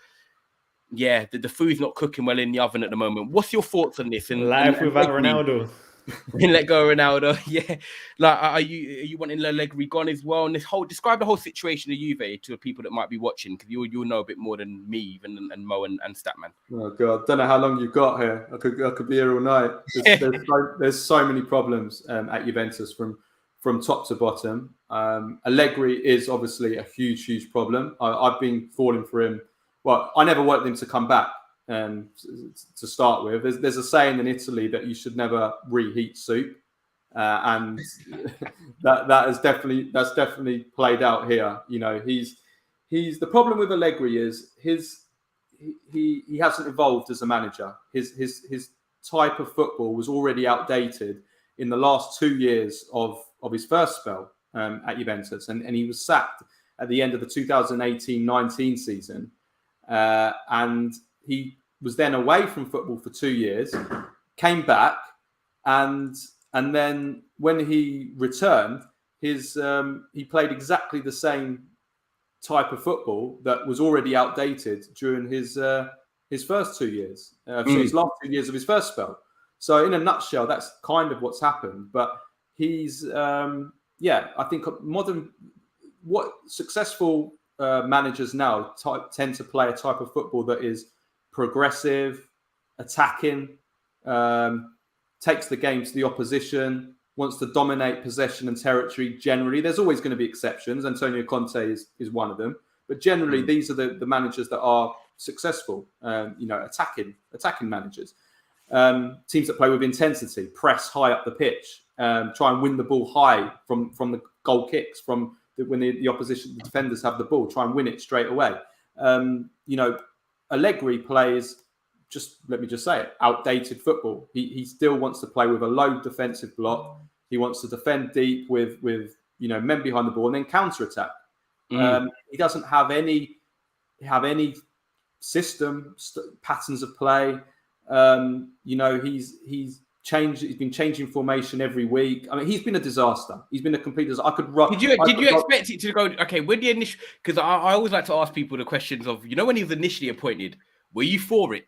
yeah, the food's not cooking well in the oven at the moment. What's your thoughts on this? And without Ronaldo. Let go of Ronaldo. Yeah. Like, are you wanting Allegri gone as well? And describe the whole situation of Juve to the people that might be watching, because you'll know a bit more than me even, and Mo and Statman. Oh God, don't know how long you've got here. I could be here all night. There's so many problems at Juventus from top to bottom. Allegri is obviously a huge problem. I've been falling for him. Well, I never wanted him to come back. To start with, there's a saying in Italy that you should never reheat soup, and that's definitely played out here. You know, he's the problem with Allegri is he hasn't evolved as a manager. His type of football was already outdated in the last 2 years of his first spell at Juventus, and he was sacked at the end of the 2018-19 season, and he was then away from football for 2 years, came back, and then when he returned, he played exactly the same type of football that was already outdated during his first 2 years, his last 2 years of his first spell. So in a nutshell, that's kind of what's happened. But he's, I think successful managers now tend to play a type of football that is progressive, attacking, takes the game to the opposition, wants to dominate possession and territory generally. There's always going to be exceptions. Antonio Conte is one of them. But generally, these are the managers that are successful, attacking managers. Teams that play with intensity, press high up the pitch, try and win the ball high from the goal kicks, when the opposition defenders have the ball, try and win it straight away. Allegri plays, let me just say it, outdated football. He still wants to play with a low defensive block. He wants to defend deep with men behind the ball and then counter attack. He doesn't have any system patterns of play. He's been changing formation every week. I mean, he's been a disaster. He's been a complete disaster. Did you expect it to go okay with the initial? Because I always like to ask people the questions of, when he was initially appointed, were you for it?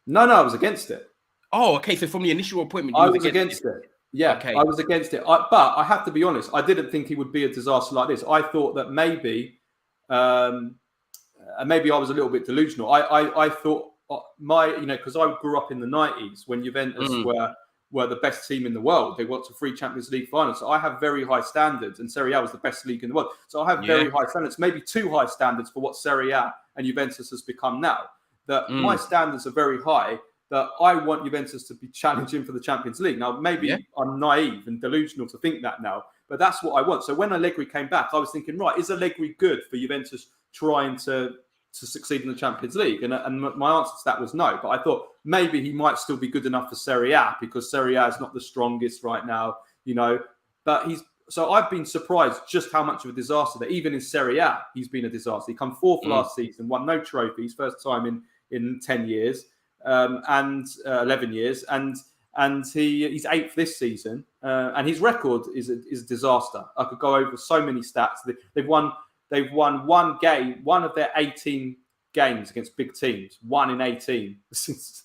No, I was against it. Oh, okay. So from the initial appointment, I was against it. Yeah, okay. I was against it. But I have to be honest, I didn't think he would be a disaster like this. I thought that maybe I was a little bit delusional. I thought because I grew up in the 90s when Juventus were the best team in the world. They got to 3 Champions League finals. So I have very high standards, and Serie A was the best league in the world. So I have very high standards, maybe too high standards for what Serie A and Juventus has become now. That my standards are very high, that I want Juventus to be challenging for the Champions League. Now, maybe I'm naive and delusional to think that now, but that's what I want. So when Allegri came back, I was thinking, right, is Allegri good for Juventus trying to succeed in the Champions League? And my answer to that was no. But I thought maybe he might still be good enough for Serie A, because Serie A is not the strongest right now, But so I've been surprised just how much of a disaster that even in Serie A, he's been a disaster. He come 4th last season, won no trophies, first time in 10 years and 11 years. And he's 8th this season. And his record is a disaster. I could go over so many stats. They've won one game, one of their 18 games against big teams, 1 in 18 since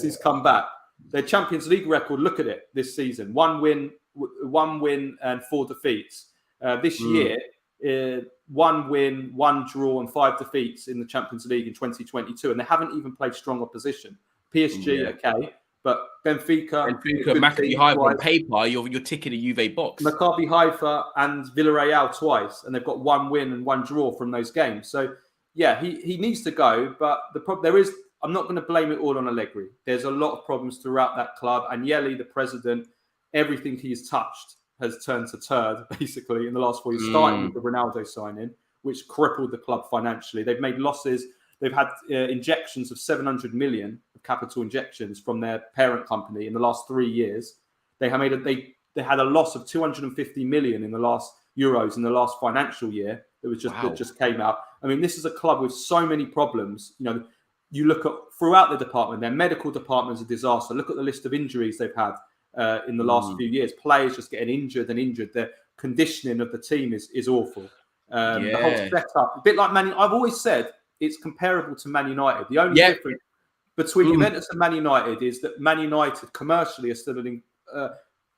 he's come back. Their Champions League record, look at it this season: 1 win and 4 defeats. This year, 1 win, 1 draw, and 5 defeats in the Champions League in 2022, and they haven't even played strong opposition. PSG, okay. But Benfica, Maccabi Haifa on paper, you're ticking a Juve box. Maccabi Haifa and Villarreal twice, and they've got 1 win and 1 draw from those games. So, yeah, he needs to go. But the problem there is, I'm not going to blame it all on Allegri. There's a lot of problems throughout that club. And Yeli, the president, everything he's touched has turned to turd, basically, in the last 4 years, starting with the Ronaldo signing, which crippled the club financially. They've made losses. They've had injections of 700 million of capital injections from their parent company in the last 3 years. They they had a loss of 250 million in the last euros in the last financial year. It was just that just came out. I mean, this is a club with so many problems. You know, you look at throughout the department, their medical department is a disaster. Look at the list of injuries they've had in the last few years. Players just getting injured and injured. Their conditioning of the team is awful. The whole setup, a bit like Man. I've always said it's comparable to Man United. The only difference between Juventus and Man United is that Man United commercially are still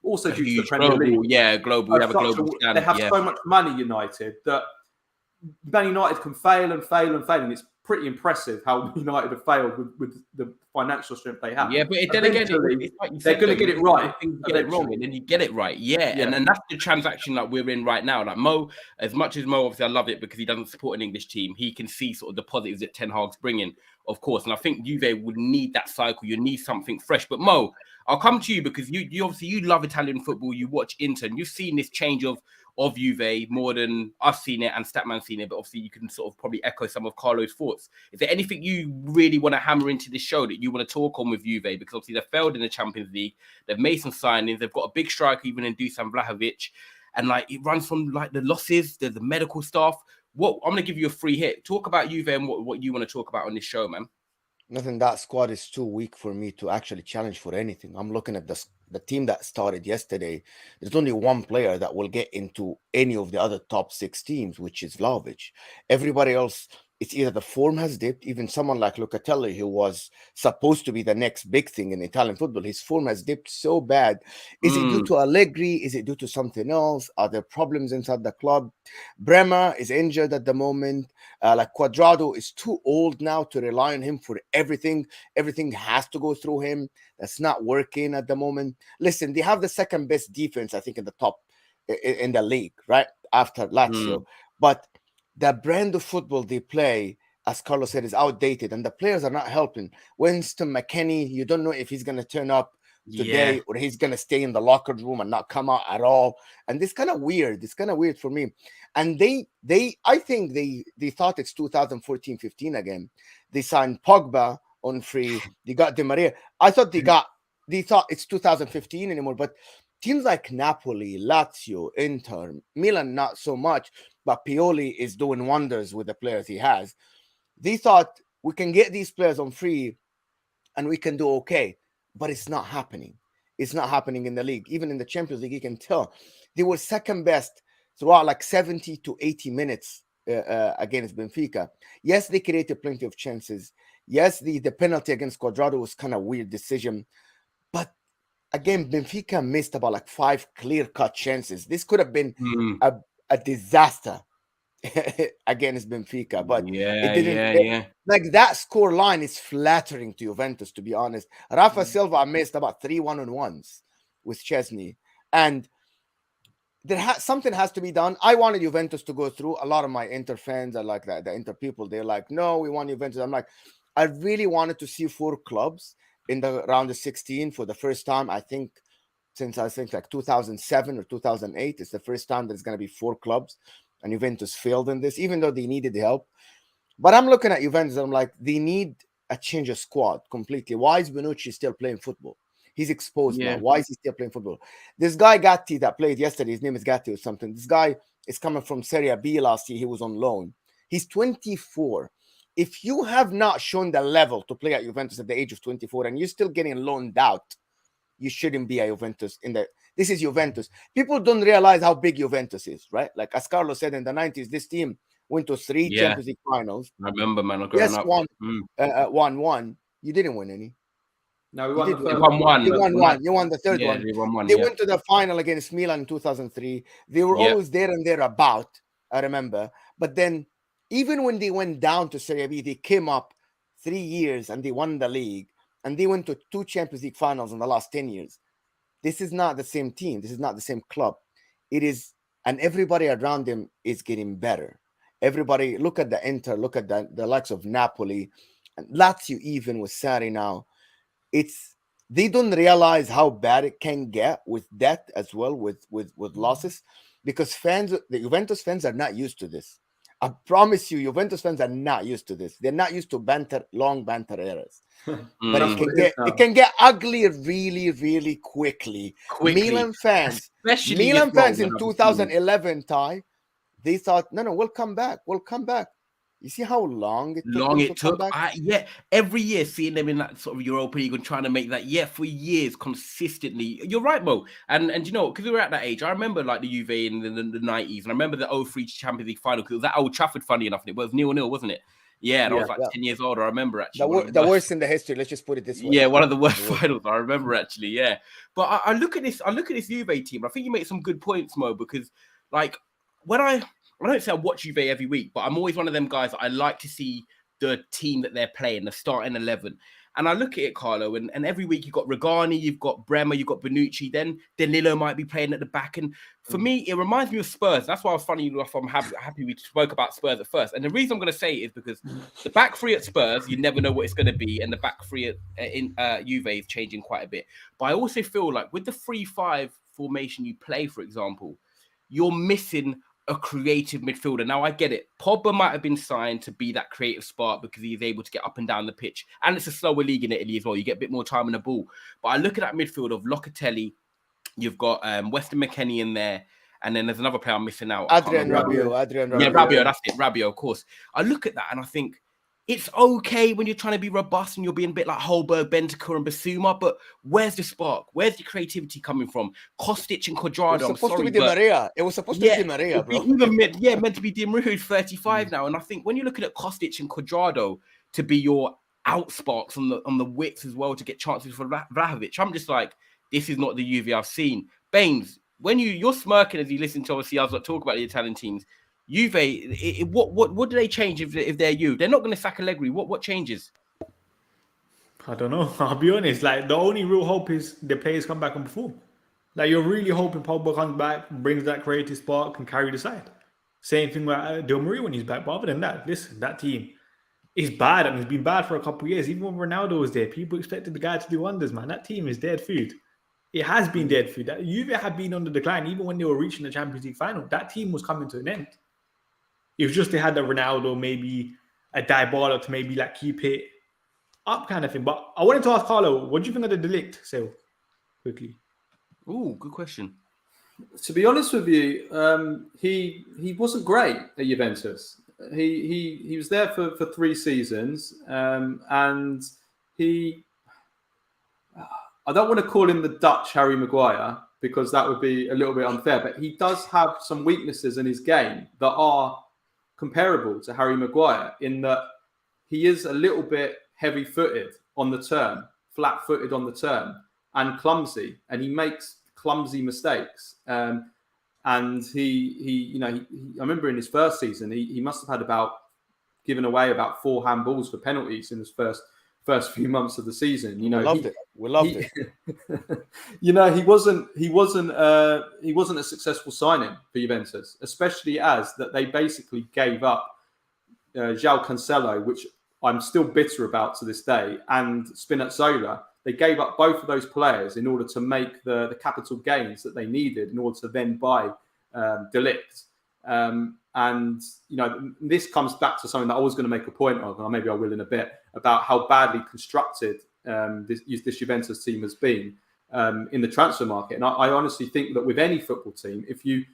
also due to the Premier League. Global. We have a global standard. They have so much money, United, that Man United can fail and fail and fail, and it's pretty impressive how United have failed with the financial strength they have. Yeah, but then again, it's like they're going to get it right. Get it wrong, and then you get it right. And that's the transaction that we're in right now. Like Mo, as much as Mo, obviously, I love it because he doesn't support an English team. He can see sort of the positives that Ten Hag's bringing, of course. And I think Juve would need that cycle. You need something fresh. But Mo, I'll come to you because you obviously you love Italian football. You watch Inter, and you've seen this change of Juve more than I've seen it and Statman seen it, but obviously you can sort of probably echo some of Carlo's thoughts. Is there anything you really want to hammer into this show that you want to talk on with Juve? Because obviously they've failed in the Champions League, they've made some signings, they've got a big striker even in Dusan Vlahovic, and like it runs from like the losses, the medical stuff. What I'm going to give you a free hit. Talk about Juve and what you want to talk about on this show, man. Nothing. That squad is too weak for me to actually challenge for anything. I'm looking at the team that started yesterday. There's only one player that will get into any of the other top 6 teams, which is Vlahovic. Everybody else, it's either the form has dipped. Even someone like Locatelli, who was supposed to be the next big thing in Italian football, his form has dipped so bad. Is it due to Allegri? Is it due to something else? Are there problems inside the club? Bremer is injured at the moment. Like Cuadrado is too old now to rely on him for everything. Everything has to go through him. That's not working at the moment. Listen, they have the second best defense, I think, in the top in the league, right? After Lazio. But the brand of football they play, as Carlo said, is outdated, and the players are not helping. Winston McKennie, you don't know if he's going to turn up today or he's going to stay in the locker room and not come out at all. And this kind of weird. It's kind of weird for me. And I think they thought it's 2014-15 again. They signed Pogba on free. They got Di Maria. I thought they thought it's 2015 anymore. But teams like Napoli, Lazio, Inter, Milan, not so much. But Pioli is doing wonders with the players he has. They thought we can get these players on free and we can do okay. But it's not happening. It's not happening in the league. Even in the Champions League, you can tell. They were second best throughout like 70 to 80 minutes against Benfica. Yes, they created plenty of chances. Yes, the penalty against Cuadrado was kind of a weird decision. But again, Benfica missed about like 5 clear-cut chances. This could have been a disaster against Benfica, but it didn't. Like that score line is flattering to Juventus, to be honest. Rafa Silva missed about 3 1-on-1s with Chesney, and something has to be done. I wanted Juventus to go through. A lot of my Inter fans are like that. The Inter people, they're like, no, we want Juventus. I'm like, I really wanted to see 4 clubs in the round of 16 for the first time. I think since like 2007 or 2008, it's the first time there's going to be 4 clubs. And Juventus failed in this, even though they needed help. But I'm looking at Juventus and I'm like, they need a change of squad completely. Why is Bonucci still playing football? He's exposed now. Why is he still playing football? This guy Gatti that played yesterday, his name is Gatti or something. This guy is coming from Serie B last year. He was on loan. He's 24. If you have not shown the level to play at Juventus at the age of 24 and you're still getting loaned out, you shouldn't be at Juventus. This is Juventus. People don't realize how big Juventus is, right? Like as Carlo said in the 90s, this team went to 3 Champions League finals. I remember, man. Yes, won one. You didn't win any. No, we won the third one. You won one. You won the third one. They won one. They went to the final against Milan in 2003. They were always there and thereabout, I remember. But then even when they went down to Serie B, they came up 3 years and they won the league. And they went to 2 Champions League finals in the last 10 years. This is not the same team. This is not the same club. It is, and everybody around them is getting better. Everybody, look at the Inter, look at the likes of Napoli, and Lazio even with Sarri now. They don't realize how bad it can get with debt as well, with losses, because the Juventus fans are not used to this. I promise you, Juventus fans are not used to this. They're not used to long banter eras. But it can get ugly really, really quickly. Milan fans in 2011, Ty, they thought, no, we'll come back. You see how long it took? Yeah, every year seeing them in that sort of Europa League and trying to make that, for years consistently. You're right, Mo. And you know, because we were at that age, I remember like the Juve in the 90s, and I remember the 03 Champions League final, because it was at Old Trafford, funny enough, and it was 0-0, wasn't it? Yeah, and I was like 10 years old. I remember actually. The worst in the history. Let's just put it this way. Yeah, one of the worst finals. I remember actually. Yeah, but I look at this Juve team. I think you make some good points, Mo, because like when I don't say I watch Juve every week, but I'm always one of them guys that I like to see the team that they're playing, the starting 11. And I look at it, Carlo, and every week you've got Regani, you've got Bremer, you've got Bonucci, then Danilo might be playing at the back. And for me, it reminds me of Spurs. That's why I was funny enough, I'm happy we spoke about Spurs at first. And the reason I'm going to say it is because the back three at Spurs, you never know what it's going to be. And the back three in Juve is changing quite a bit. But I also feel like with the 3-5 formation you play, for example, you're missing a creative midfielder. Now, I get it. Pogba might have been signed to be that creative spark because he's able to get up and down the pitch. And it's a slower league in Italy as well. You get a bit more time on the ball. But I look at that midfield of Locatelli. You've got Weston McKennie in there. And then there's another player I'm missing out. Adrian Rabiot. Yeah, Rabiot. That's it. Rabiot, of course. I look at that and I think, it's okay when you're trying to be robust and you're being a bit like Holberg, Bentancur and Basuma, but where's the spark? Where's the creativity coming from? Kostic and Quadrado. It was supposed to be Di Maria. It was supposed to be Di Maria, bro. Meant to be Di Maria, who's 35 now. And I think when you're looking at Kostic and Quadrado to be your outsparks on the width as well to get chances for Vlahovic, I'm just like, this is not the Juve I've seen. Bains, when you're smirking as you listen to obviously us talk about the Italian teams, Juve, what do they change if they're you? They're not going to sack Allegri. What changes? I don't know. I'll be honest. Like the only real hope is the players come back and perform. Like you're really hoping Pogba comes back, brings that creative spark, and carry the side. Same thing with Di Maria when he's back. But other than that, listen, that team is bad. I mean, it's been bad for a couple of years. Even when Ronaldo was there, people expected the guy to do wonders, man. That team is dead food. It has been dead food. That Juve had been on the decline. Even when they were reaching the Champions League final, that team was coming to an end. It was just they had a Ronaldo, maybe a Dybala to maybe like keep it up kind of thing. But I wanted to ask Carlo, what do you think of the De Ligt sale? Quickly. Oh, good question. To be honest with you, he wasn't great at Juventus. He was there for 3 seasons, and he. I don't want to call him the Dutch Harry Maguire because that would be a little bit unfair. But he does have some weaknesses in his game that are comparable to Harry Maguire in that he is a little bit heavy-footed on the turn, flat-footed on the turn, and clumsy, and he makes clumsy mistakes. And I remember in his first season, he must have had given away about 4 handballs for penalties in his first few months of the season. You know, we loved it. You know, he wasn't a successful signing for Juventus, especially as that they basically gave up João Cancelo, which I'm still bitter about to this day, and Spinazzola. They gave up both of those players in order to make the capital gains that they needed in order to then buy De Ligt. And, you know, this comes back to something that I was going to make a point of, and maybe I will in a bit, about how badly constructed this Juventus team has been in the transfer market. And I honestly think that with any football team, if you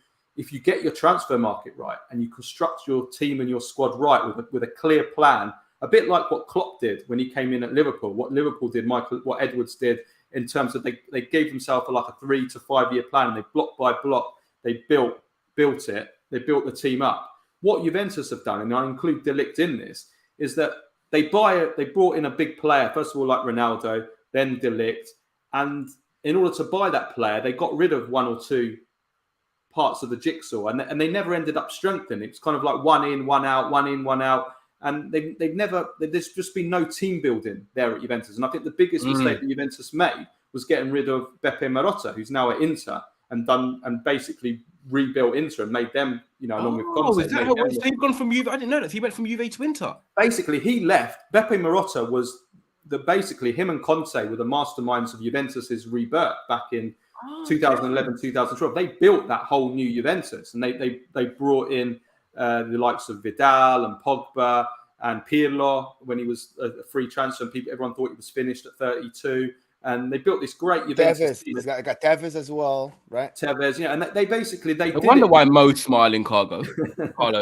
get your transfer market right and you construct your team and your squad right with a clear plan, a bit like what Klopp did when he came in at Liverpool, what Liverpool did, what Edwards did, in terms of they gave themselves like a 3 to 5 year plan, and they block by block, they built it. They built the team up. What Juventus have done, and I include De Ligt in this, is that they brought in a big player, first of all, like Ronaldo, then De Ligt. And in order to buy that player, they got rid of 1 or 2 parts of the jigsaw, and they never ended up strengthening. It's kind of like 1 in, 1 out, 1 in, 1 out. And there's just been no team building there at Juventus. And I think the biggest mistake that Juventus made was getting rid of Beppe Marotta, who's now at Inter, and basically rebuilt Inter and made them, you know, along with Conte. Is that how he's gone from Juve? I didn't know that. He went from Juve to Inter. Basically, he left. Beppe Marotta was basically him and Conte were the masterminds of Juventus's rebirth back in 2011, 2012. They built that whole new Juventus, and they brought in the likes of Vidal and Pogba and Pirlo when he was a free transfer, and everyone thought he was finished at 32. And they built this great Juventus team. He's got Tevez as well, right? Tevez, yeah, and they basically I wonder why Mo's smiling, Carlo,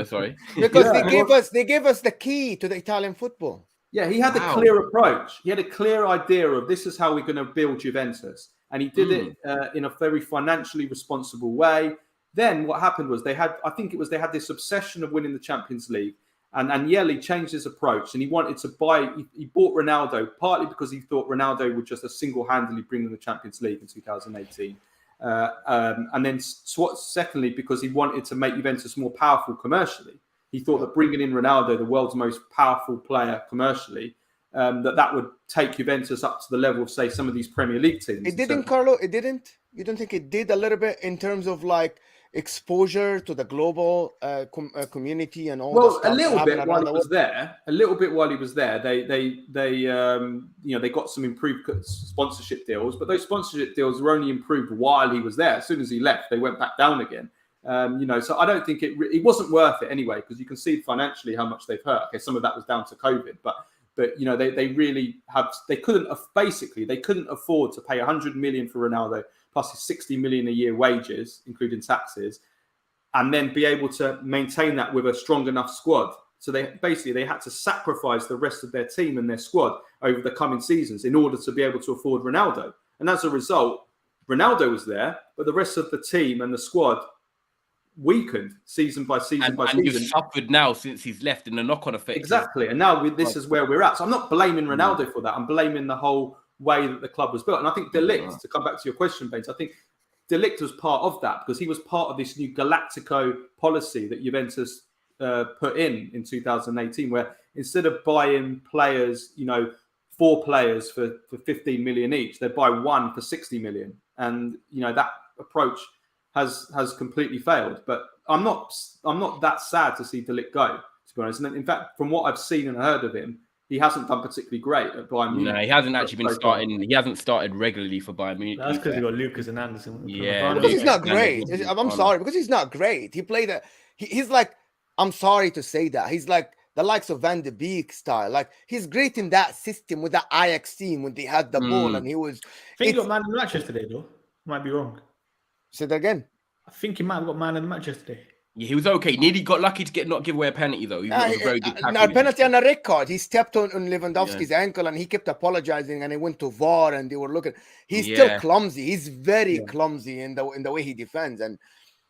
sorry. Because they gave us the key to the Italian football. Yeah, he had a clear approach. He had a clear idea of this is how we're going to build Juventus. And he did it in a very financially responsible way. Then what happened was they had this obsession of winning the Champions League. And Agnelli changed his approach, and he wanted to buy. He bought Ronaldo partly because he thought Ronaldo would just single-handedly bring them the Champions League in 2018, and then secondly because he wanted to make Juventus more powerful commercially. He thought that bringing in Ronaldo, the world's most powerful player commercially, that would take Juventus up to the level of, say, some of these Premier League teams. It didn't, Carlo. It didn't. You don't think it did a little bit in terms of like exposure to the global community and all? Well, a little bit while he was there. A little bit while he was there, they got some improved sponsorship deals, but those sponsorship deals were only improved while he was there. As soon as he left, they went back down again. So I don't think it wasn't worth it anyway, because you can see financially how much they've hurt. Okay, some of that was down to COVID, but they couldn't afford to pay 100 million for Ronaldo plus his 60 million a year wages, including taxes, and then be able to maintain that with a strong enough squad. So they had to sacrifice the rest of their team and their squad over the coming seasons in order to be able to afford Ronaldo. And as a result, Ronaldo was there, but the rest of the team and the squad weakened season by season by season. And you've suffered now since he's left in the knock-on effect. Exactly. And now this is where we're at. So I'm not blaming Ronaldo for that. I'm blaming the whole way that the club was built. And I think De Ligt, to come back to your question, Bains, I think De Ligt was part of that because he was part of this new Galactico policy that Juventus put in 2018, where instead of buying players, 4 players for 15 million each, they buy 1 for 60 million. And, that approach has completely failed. But I'm not that sad to see De Ligt go, to be honest. And in fact, from what I've seen and heard of him, he hasn't done particularly great at Bayern Munich. No, he hasn't actually been starting. He hasn't started regularly for Bayern Munich. That's because he got Lucas and Anderson. Yeah, because he's not great. I'm sorry, because he's not great. He played he's like, I'm sorry to say that. He's like the likes of Van de Beek style. Like, he's great in that system with the Ajax team when they had the ball and he was. I think he got man of the match yesterday, though. Might be wrong. Say that again. I think he might have got man of the match yesterday. Yeah, he was okay. Nearly got lucky to not give away a penalty, though. He was a very good tackle. A penalty and a red card. He stepped on Lewandowski's ankle and he kept apologizing, and he went to VAR and they were looking. He's still clumsy. He's very clumsy in the way he defends. And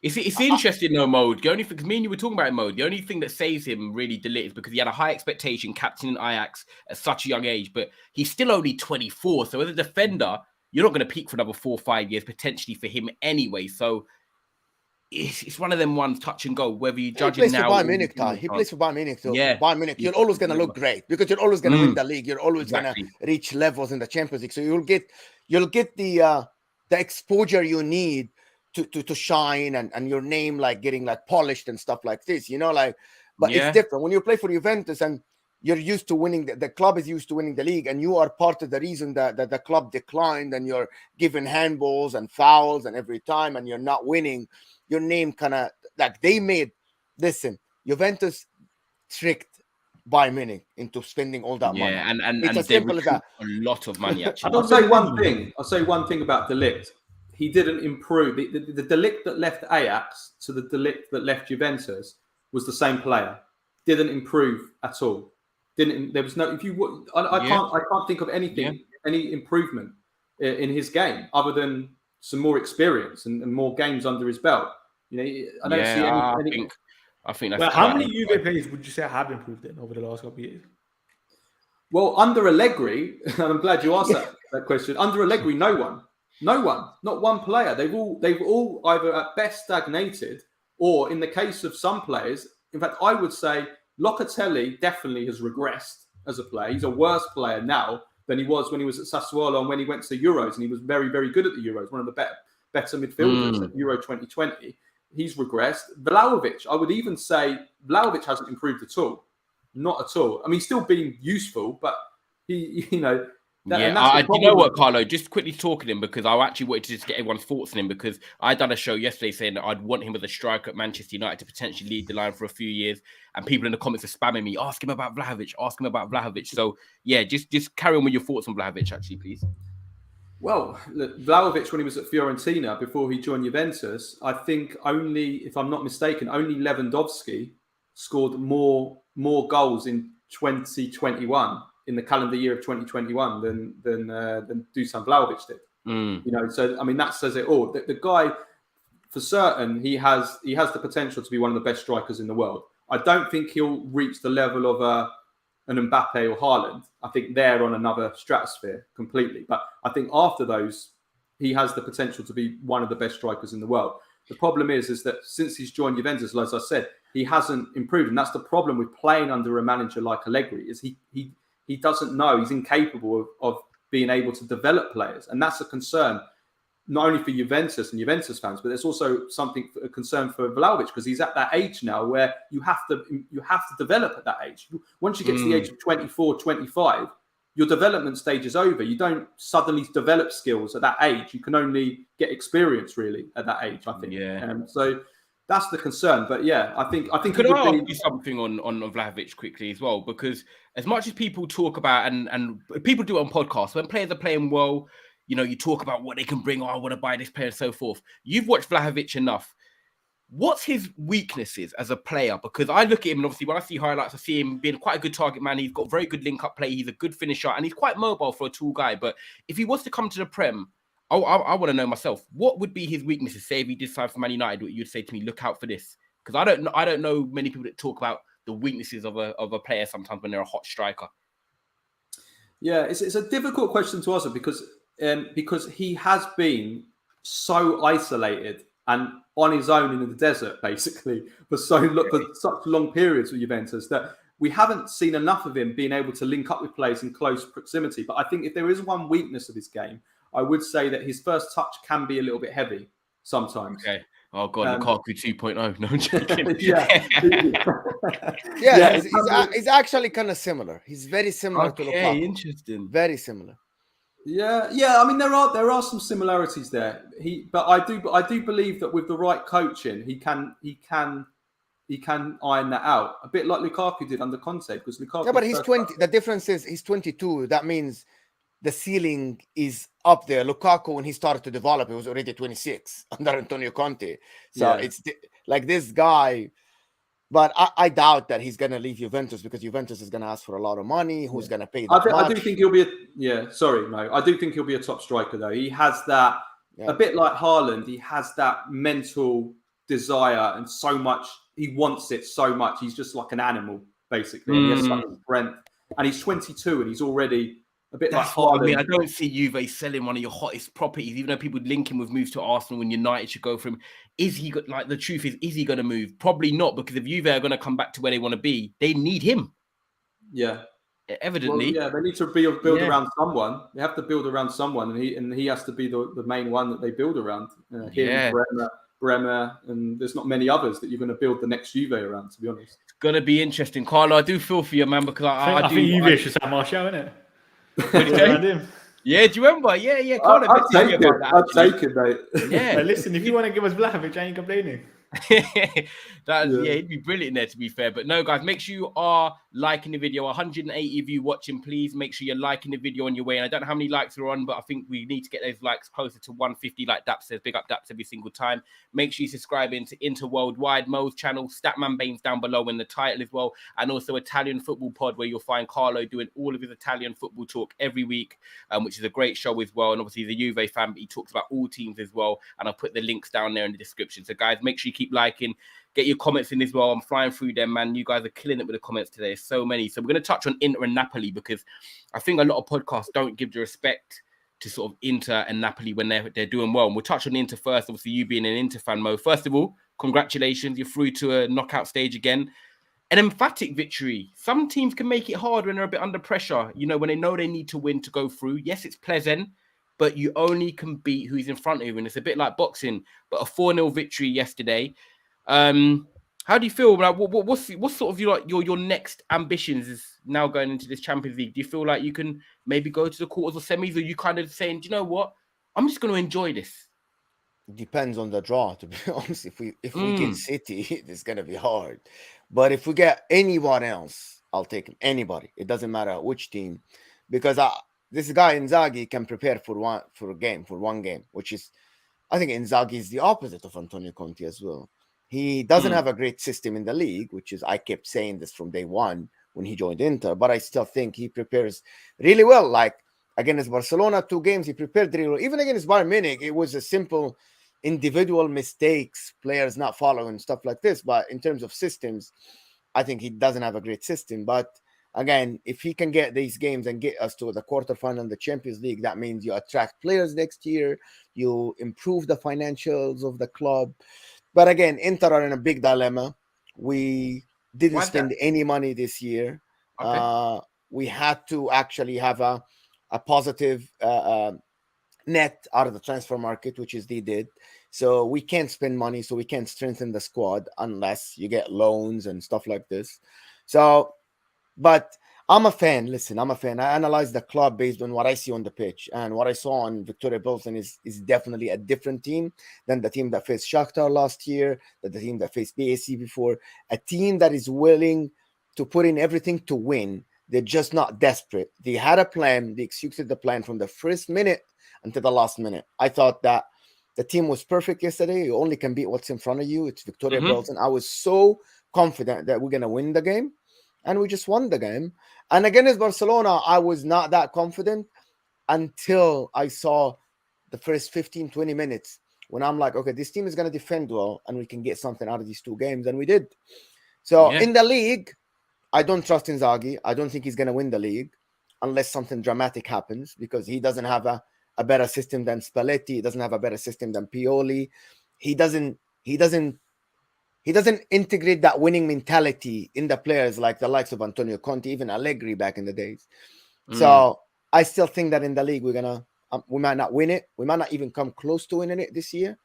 it's interesting though, Mode. The only thing, because me and you were talking about it, Mode. The only thing that saves him really De Ligt is because he had a high expectation, captaining Ajax at such a young age, but he's still only 24. So as a defender, you're not going to peak for another 4 or 5 years potentially for him anyway. So it's one of them ones, touch and go, whether you judge him now. He plays for Bayern Munich, so yeah. Bayern Munich, you're always going to look great because you're always going to win the league. You're always going to reach levels in the Champions League. So you'll get the exposure you need to shine and your name like getting like polished and stuff like this, but it's different when you play for Juventus and you're used to winning. The club is used to winning the league, and you are part of the reason that the club declined, and you're given handballs and fouls and every time, and you're not winning. Your name kind of like Juventus tricked Bayern Munich into spending all that money. And it's as simple as that. A lot of money, actually. I'll say one thing about De Ligt. He didn't improve. The De Ligt that left Ajax to the De Ligt that left Juventus was the same player. Didn't improve at all. There was no. I can't think of anything, any improvement in his game other than some more experience and more games under his belt. I don't see any. I think that's. Well, how many Juve players would you say have improved then over the last couple of years? Well, under Allegri, and I'm glad you asked that question. Under Allegri, no one, not one player. They've all either at best stagnated, or in the case of some players, in fact, I would say Locatelli definitely has regressed as a player. He's a worse player now than he was when he was at Sassuolo and when he went to the Euros, and he was very, very good at the Euros, one of the better midfielders at Euro 2020. He's regressed. Vlahovic, I would even say Vlahovic hasn't improved at all. Not at all. I mean, he's still being useful, but he You know what, Carlo? Just quickly talking to him because I actually wanted to just get everyone's thoughts on him because I done a show yesterday saying that I'd want him as a striker at Manchester United to potentially lead the line for a few years, and people in the comments are spamming me, ask him about Vlahovic. So yeah, just carry on with your thoughts on Vlahovic, actually, please. Well, look, Vlahovic, when he was at Fiorentina before he joined Juventus, I think only, if I'm not mistaken, only Lewandowski scored more goals in 2021. In the calendar year of 2021 than Dusan Vlahovic did. You know, so I mean that says it all. The guy, for certain, he has the potential to be one of the best strikers in the world. I don't think he'll reach the level of an Mbappe or Haaland. I think they're on another stratosphere completely. But I think after those, he has the potential to be one of the best strikers in the world. The problem is that since he's joined Juventus, as I said, he hasn't improved, and that's the problem with playing under a manager like Allegri. Is he doesn't know, he's incapable of being able to develop players. And that's a concern, not only for Juventus and Juventus fans, but there's also a concern for Vlahovic because he's at that age now where you have to develop at that age. Once you get to the age of 24, 25, your development stage is over. You don't suddenly develop skills at that age. You can only get experience really at that age, I think. Yeah. So that's the concern. But yeah, I think could I ask you something on Vlahovic quickly as well? Because as much as people talk about and people do it on podcasts, when players are playing well, you know, you talk about what they can bring. Oh, I want to buy this player and so forth. You've watched Vlahovic enough. What's his weaknesses as a player? Because I look at him and obviously when I see highlights, I see him being quite a good target man. He's got very good link-up play. He's a good finisher and he's quite mobile for a tall guy. But if he was to come to the Prem, I want to know myself, what would be his weaknesses? Say if he did sign for Man United, what you'd say to me, look out for this. Because I don't know many people that talk about the weaknesses of a player sometimes when they're a hot striker. Yeah, it's a difficult question to answer because he has been so isolated and on his own in the desert, basically, for such long periods with Juventus that we haven't seen enough of him being able to link up with players in close proximity. But I think if there is one weakness of his game, I would say that his first touch can be a little bit heavy sometimes. Okay. Oh God, Lukaku 2.0. No, I'm joking. He's actually kind of similar. He's very similar to Lukaku. Interesting. Very similar. Yeah. I mean, there are some similarities there. But I do believe that with the right coaching, he can iron that out a bit like Lukaku did under Conte. Because Lukaku. Yeah, but he's 20. The difference is he's 22. That means the ceiling is up there. Lukaku, when he started to develop, he was already 26 under Antonio Conte. So it's like this guy. But I doubt that he's going to leave Juventus because Juventus is going to ask for a lot of money. Who's going to pay that much? I do think he'll be I do think he'll be a top striker, though. He has that, a bit like Haaland, he has that mental desire and so much. He wants it so much. He's just like an animal, basically. And he has such strength. And he's 22 and he's already a bit like Haaland. I mean, I don't see Juve selling one of your hottest properties, even though people link him with moves to Arsenal and United should go for him. Is he the truth is he going to move? Probably not, because if Juve are going to come back to where they want to be, they need him. Yeah. Evidently. Well, they need to build around someone. They have to build around someone, and he has to be the main one that they build around. Bremer, and there's not many others that you're going to build the next Juve around, to be honest. It's going to be interesting. Carlo, I do feel for you, man, because I think Juve should sign Martial, isn't it? Yeah, do you remember? Yeah. Carlo, I'll take it, mate. Yeah. But listen, if you want to give us Vlahovic, I ain't complaining. He'd be brilliant there, to be fair. But no, guys, make sure you are liking the video. 180 of you watching, please make sure you're liking the video on your way. And I don't know how many likes are on, but I think we need to get those likes closer to 150, like Daps says. Big up Daps every single time. Make sure you subscribe into Interworldwide Mo's channel, Statman Bains down below in the title as well, and also Italian Football Pod, where you'll find Carlo doing all of his Italian football talk every week, which is a great show as well. And obviously the Juve fan, but he talks about all teams as well. And I'll put the links down there in the description. So guys, make sure you keep liking. Get your comments in as well. I'm flying through them, man. You guys are killing it with the comments today. So many. So we're going to touch on Inter and Napoli because I think a lot of podcasts don't give the respect to sort of Inter and Napoli when they're doing well. And we'll touch on Inter first. Obviously, you being an Inter fan, Mo. First of all, congratulations. You're through to a knockout stage again. An emphatic victory. Some teams can make it hard when they're a bit under pressure. You know, when they know they need to win to go through. Yes, it's pleasant, but you only can beat who's in front of you. And it's a bit like boxing. But a 4-0 victory yesterday. How do you feel? Like, what's sort of your next ambitions is now going into this Champions League? Do you feel like you can maybe go to the quarters or semis, or you kind of saying, do you know what? I'm just going to enjoy this. Depends on the draw, to be honest. If we get City, it's gonna be hard. But if we get anyone else, I'll take him. Anybody. It doesn't matter which team, because this guy Inzaghi can prepare for one game, which is, I think Inzaghi is the opposite of Antonio Conte as well. He doesn't have a great system in the league, which is, I kept saying this from day one when he joined Inter, but I still think he prepares really well. Like against Barcelona, 2 games, he prepared really well. Even against Bayern Munich, it was a simple individual mistakes, players not following, stuff like this. But in terms of systems, I think he doesn't have a great system. But again, if he can get these games and get us to the quarterfinal in the Champions League, that means you attract players next year, you improve the financials of the club. But again, Inter are in a big dilemma. We didn't spend any money this year. Okay. We had to actually have a positive net out of the transfer market, which is they did. So we can't spend money, so we can't strengthen the squad unless you get loans and stuff like this. So, but I'm a fan. Listen, I'm a fan. I analyze the club based on what I see on the pitch, and what I saw on Victoria Pilsen is definitely a different team than the team that faced Shakhtar last year, than the team that faced BAC before. A team that is willing to put in everything to win. They're just not desperate. They had a plan. They executed the plan from the first minute until the last minute. I thought that the team was perfect yesterday. You only can beat what's in front of you. It's Victoria Pilsen. I was so confident that we're going to win the game, and we just won the game. And against Barcelona, I was not that confident until I saw the first 15, 20 minutes when I'm like, okay, this team is going to defend well, and we can get something out of these 2 games, and we did. So in the league, I don't trust Inzaghi. I don't think he's going to win the league unless something dramatic happens, because he doesn't have a better system than Spalletti. He doesn't have a better system than Pioli. He doesn't integrate that winning mentality in the players like the likes of Antonio Conte, even Allegri back in the days. So I still think that in the league, we might not win it. We might not even come close to winning it this year.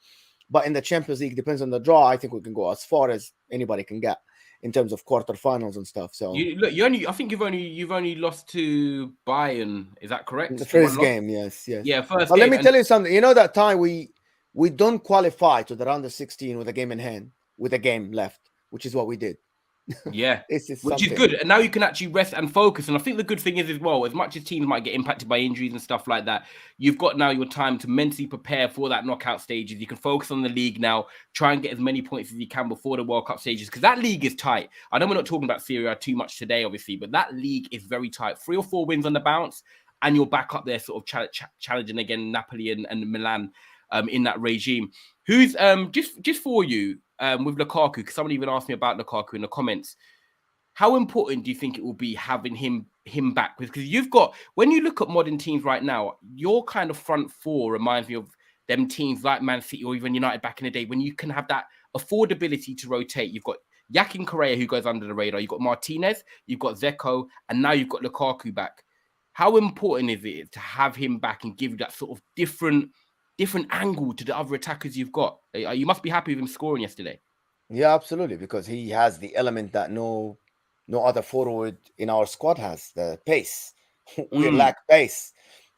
But in the Champions League, depends on the draw. I think we can go as far as anybody can get in terms of quarterfinals and stuff. So I think you've only lost to Bayern. Is that correct? The first game, yes. Yeah, first. But let me tell you something. You know that time we don't qualify to the round of 16 with a game in hand, with a game left, which is what we did. Yeah, which is good. And now you can actually rest and focus. And I think the good thing is as well, as much as teams might get impacted by injuries and stuff like that, you've got now your time to mentally prepare for that knockout stages. You can focus on the league now, try and get as many points as you can before the World Cup stages, because that league is tight. I know we're not talking about Serie A too much today, obviously, but that league is very tight. 3 or 4 wins on the bounce, and you're back up there sort of challenging again Napoli and Milan in that regime. Who's just for you, with Lukaku, because someone even asked me about Lukaku in the comments. How important do you think it will be having him back? Because you've got, when you look at modern teams right now, your kind of front 4 reminds me of them teams like Man City or even United back in the day, when you can have that affordability to rotate. You've got Yakin Correa, who goes under the radar. You've got Martinez, you've got Zeko, and now you've got Lukaku back. How important is it to have him back and give you that sort of different angle to the other attackers you've got? You must be happy with him scoring yesterday. Yeah, absolutely, because he has the element that no other forward in our squad has, the pace. We lack pace,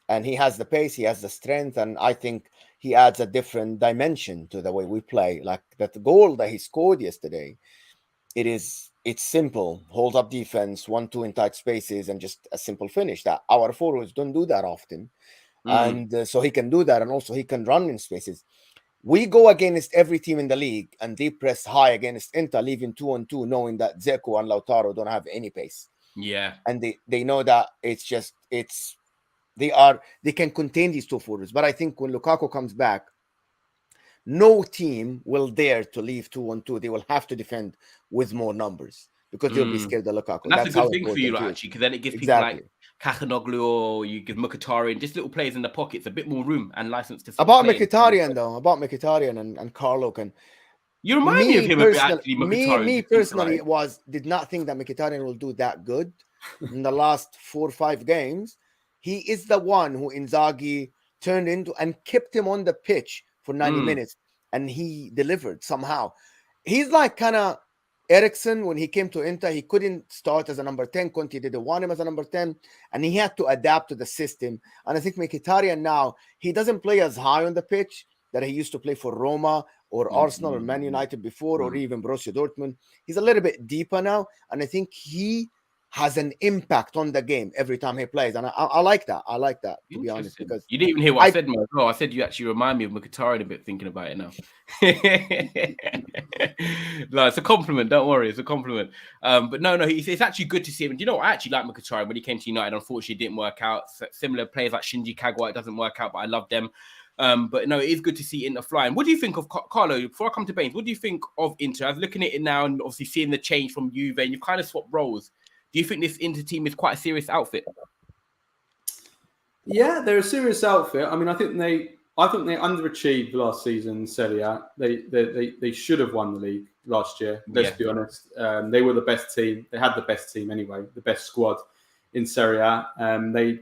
and he has the pace, he has the strength, and I think he adds a different dimension to the way we play. Like that goal that he scored yesterday, it's simple, hold up defense, 1-2 in tight spaces, and just a simple finish that our forwards don't do that often. And so he can do that, and also he can run in spaces. We go against every team in the league, and they press high against Inter, leaving 2-on-2, knowing that Zeko and Lautaro don't have any pace. Yeah, and they know that they can contain these 2 forwards. But I think when Lukaku comes back, no team will dare to leave 2-on-2. They will have to defend with more numbers, because they'll be scared of Lukaku. And that's a good thing for you, actually, because then it gives people like Kakhanoglu, or you give Mkhitaryan, just little players in the pockets, a bit more room and license to. About Mkhitaryan and Carlo can. You remind me of him a bit, actually. Me personally did not think that Mkhitaryan will do that good in the last 4 or 5 games. He is the one who Inzaghi turned into and kept him on the pitch for 90 minutes, and he delivered somehow. He's like kind of Eriksen, when he came to Inter, he couldn't start as a number 10. Conte didn't want him as a number 10, and he had to adapt to the system. And I think Mkhitaryan now, he doesn't play as high on the pitch that he used to play for Roma or Arsenal or Man United before, or even Borussia Dortmund. He's a little bit deeper now, and I think he has an impact on the game every time he plays. And I like that. I like that, to be honest, because you didn't even hear what I said, man. No, I said you actually remind me of Mkhitaryan a bit thinking about it now. No, it's a compliment. Don't worry, it's a compliment. But no, it's actually good to see him. And you know what? I actually like Mkhitaryan when he came to United. Unfortunately, it didn't work out. Similar players like Shinji Kagawa, it doesn't work out, but I love them. But no, it is good to see Inter flying. What do you think of Carlo? Before I come to Bains, what do you think of Inter? I was looking at it now and obviously seeing the change from Juve, and you've kind of swapped roles. Do you think this Inter team is quite a serious outfit? Yeah, they're a serious outfit. I mean, I think they underachieved last season in Serie A. They should have won the league last year. Let's be honest. They were the best team. They had the best team anyway, the best squad in Serie A.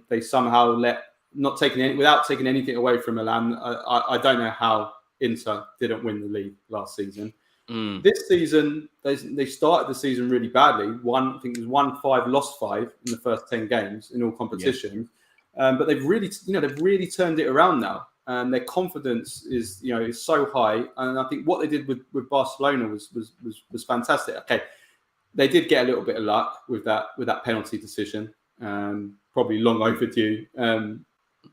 They somehow without taking anything away from Milan. I don't know how Inter didn't win the league last season. This season, they started the season really badly. I think it was 1-5, lost 5 in the first 10 games in all competitions. But they've really turned it around now, and their confidence is so high. And I think what they did with Barcelona was fantastic. Okay, they did get a little bit of luck with that penalty decision, probably long overdue.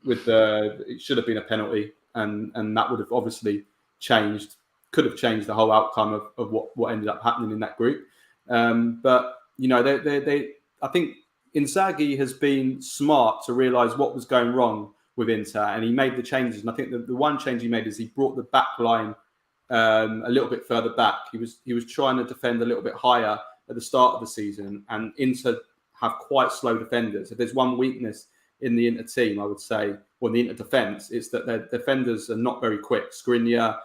It should have been a penalty, and that would have obviously could have changed the whole outcome of what ended up happening in that group. But I think Inzaghi has been smart to realise what was going wrong with Inter, and he made the changes. And I think the one change he made is he brought the back line a little bit further back. He was trying to defend a little bit higher at the start of the season, and Inter have quite slow defenders. If there's one weakness in the Inter team, I would say, or the Inter defence, it's that their defenders are not very quick. Skriniar,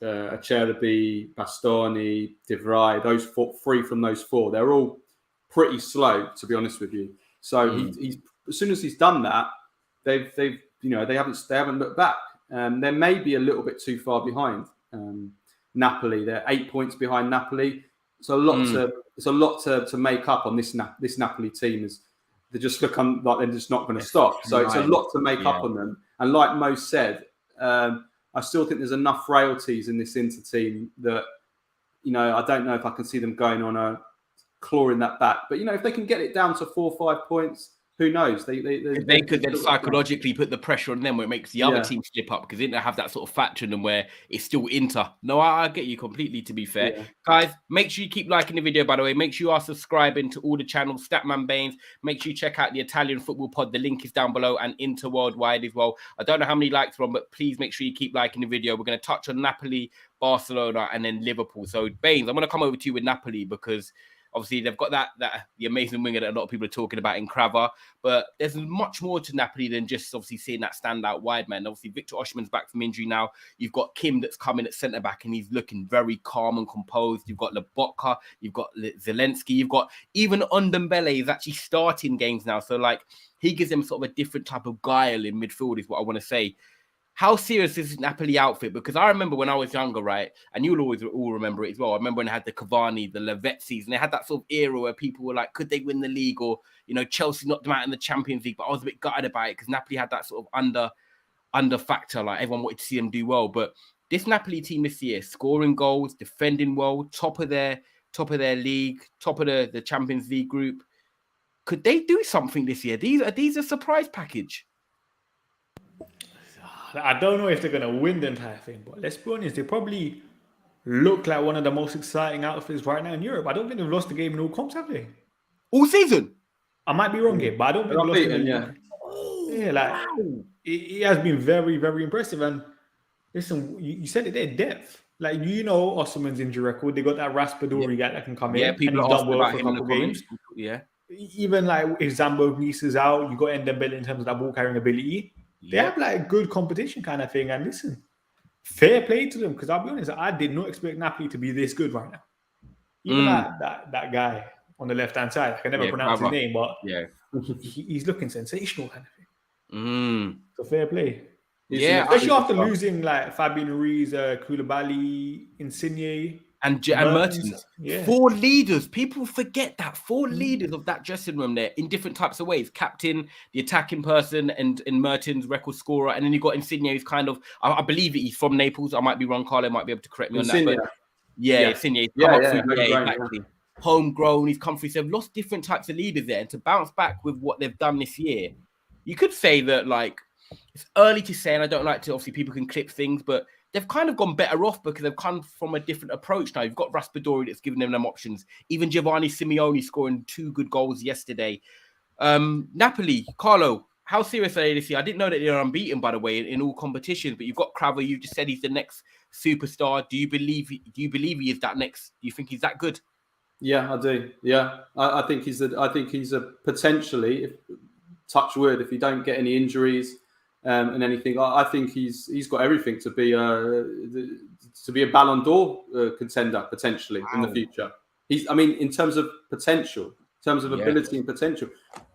Acerbi, Bastoni, De Vrij, those three from those four, they're all pretty slow, to be honest with you. So he's as soon as he's done that, they haven't looked back. They may be a little bit too far behind Napoli. They're 8 points behind Napoli. It's a lot to make up on this Napoli team. They just look like they're just not going to stop. So it's a lot to make up on them. And like Mo said, I still think there's enough frailties in this Inter team that, I don't know if I can see them going on clawing that back. But, if they can get it down to 4 or 5 points, who knows? They could then psychologically put the pressure on them where it makes the other team slip up, because they don't have that sort of factor in them where it's still Inter. No, I get you completely, to be fair. Yeah. Guys, make sure you keep liking the video, by the way. Make sure you are subscribing to all the channels, Statman, Bains. Make sure you check out the Italian Football Pod. The link is down below, and Inter Worldwide as well. I don't know how many likes we're on, but please make sure you keep liking the video. We're going to touch on Napoli, Barcelona, and then Liverpool. So, Bains, I'm going to come over to you with Napoli, because obviously, they've got the amazing winger that a lot of people are talking about in Crava. But there's much more to Napoli than just obviously seeing that standout wide man. Obviously, Victor Osimhen's back from injury now. You've got Kim that's coming at centre-back, and he's looking very calm and composed. You've got Lobotka. You've got Zelensky. You've got even Ndombele is actually starting games now. So, he gives them sort of a different type of guile in midfield is what I want to say. How serious is this Napoli outfit? Because I remember when I was younger, right? And you'll always all remember it as well. I remember when they had the Cavani, the Lavezzi, and they had that sort of era where people were like, could they win the league? Or, Chelsea knocked them out in the Champions League. But I was a bit gutted about it because Napoli had that sort of under factor. Like, everyone wanted to see them do well. But this Napoli team this year, scoring goals, defending well, top of their league, top of the Champions League group. Could they do something this year? Are these a surprise package? I don't know if they're going to win the entire thing, but let's be honest, they probably look like one of the most exciting outfits right now in Europe. I don't think they've lost a game in all comps, have they? All season? I might be wrong here, but I don't think they've lost a game. Yeah, it has been very, very impressive. And listen, you said it there, depth. Osimhen's injury record. They got that Raspadori guy that can come in. Yeah, people and are he's asking done well about for a him couple games. Yeah. Even if Zambo Greece is out, you got Ndombele in terms of that ball carrying ability. They have good competition kind of thing. And listen, fair play to them, because I'll be honest, I did not expect Napoli to be this good right now. Even that guy on the left-hand side, I can never pronounce his name, but he's looking sensational kind of thing. So fair play. Yeah, especially after losing Fabian Ruiz, Koulibaly, Insigne, and Mertens. Yeah. 4 leaders. People forget that 4 leaders of that dressing room there in different types of ways. Captain, the attacking person, and Mertens, record scorer, and then you got Insigne, who's kind of, I believe he's from Naples. I might be wrong. Carlo might be able to correct me on that. But Insigne, he's come up through. Exactly. Homegrown. He's come through. So they've lost different types of leaders there, and to bounce back with what they've done this year, you could say that like it's early to say, and I don't like to. Obviously, people can clip things, but they've kind of gone better off because they've come from a different approach now. You've got Raspadori that's giving them options. Even Giovanni Simeone scoring 2 good goals yesterday. Napoli, Carlo, how serious are they this year? I didn't know that they're unbeaten, by the way, in all competitions. But you've got Cravo. You just said he's the next superstar. Do you believe he is that next? Do you think he's that good? Yeah, I do. Yeah, I think he's a potentially, if, touch wood, if he don't get any injuries and anything, I think he's got everything to be a Ballon d'Or contender potentially in the future. In terms of potential, in terms of ability and potential,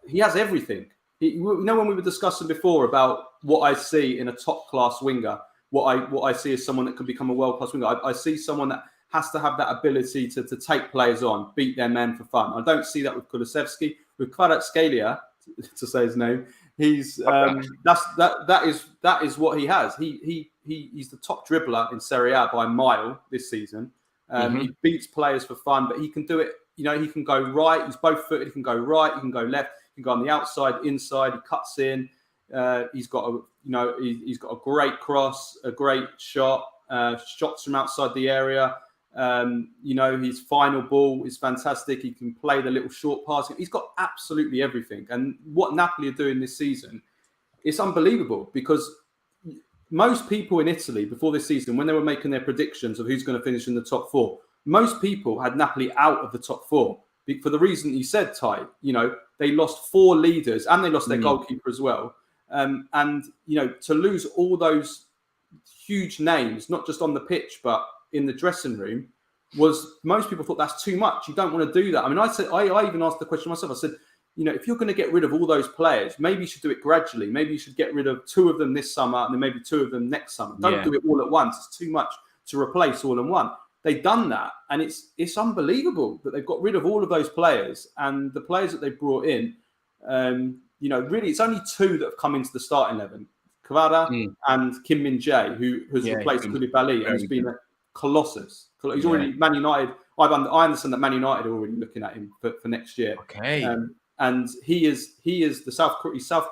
he has everything. When we were discussing before about what I see in a top class winger, what I see as someone that can become a world class winger, I see someone that has to have that ability to take players on, beat their men for fun. I don't see that with Kulusevski. With Kvaratskhelia, to say his name, he's that is what he has. He's the top dribbler in Serie A by a mile this season. He beats players for fun, but he can do it. He can go right. He's both-footed. He can go right. He can go left. He can go on the outside, inside. He cuts in. He's got a great cross, a great shot. Shots from outside the area. His final ball is fantastic. He can play the little short passing. He's got absolutely everything. And what Napoli are doing this season, it's unbelievable because most people in Italy before this season, when they were making their predictions of who's going to finish in the top 4, most people had Napoli out of the top 4 for the reason you said, Ty. They lost 4 leaders and they lost their goalkeeper as well. To lose all those huge names, not just on the pitch, but in the dressing room, most people thought that's too much. You don't want to do that. I even asked the question myself. I said, if you're going to get rid of all those players, maybe you should do it gradually. Maybe you should get rid of 2 of them this summer and then maybe 2 of them next summer. Don't do it all at once. It's too much to replace all in one. They've done that, and it's unbelievable that they've got rid of all of those players, and the players that they've brought in. Really, it's only 2 that have come into the starting 11. Kvara and Kim Min-jae, who has replaced Koulibaly and has been a colossus. He's already Man United. I understand that Man United are already looking at him for next year. Okay. And he is he's South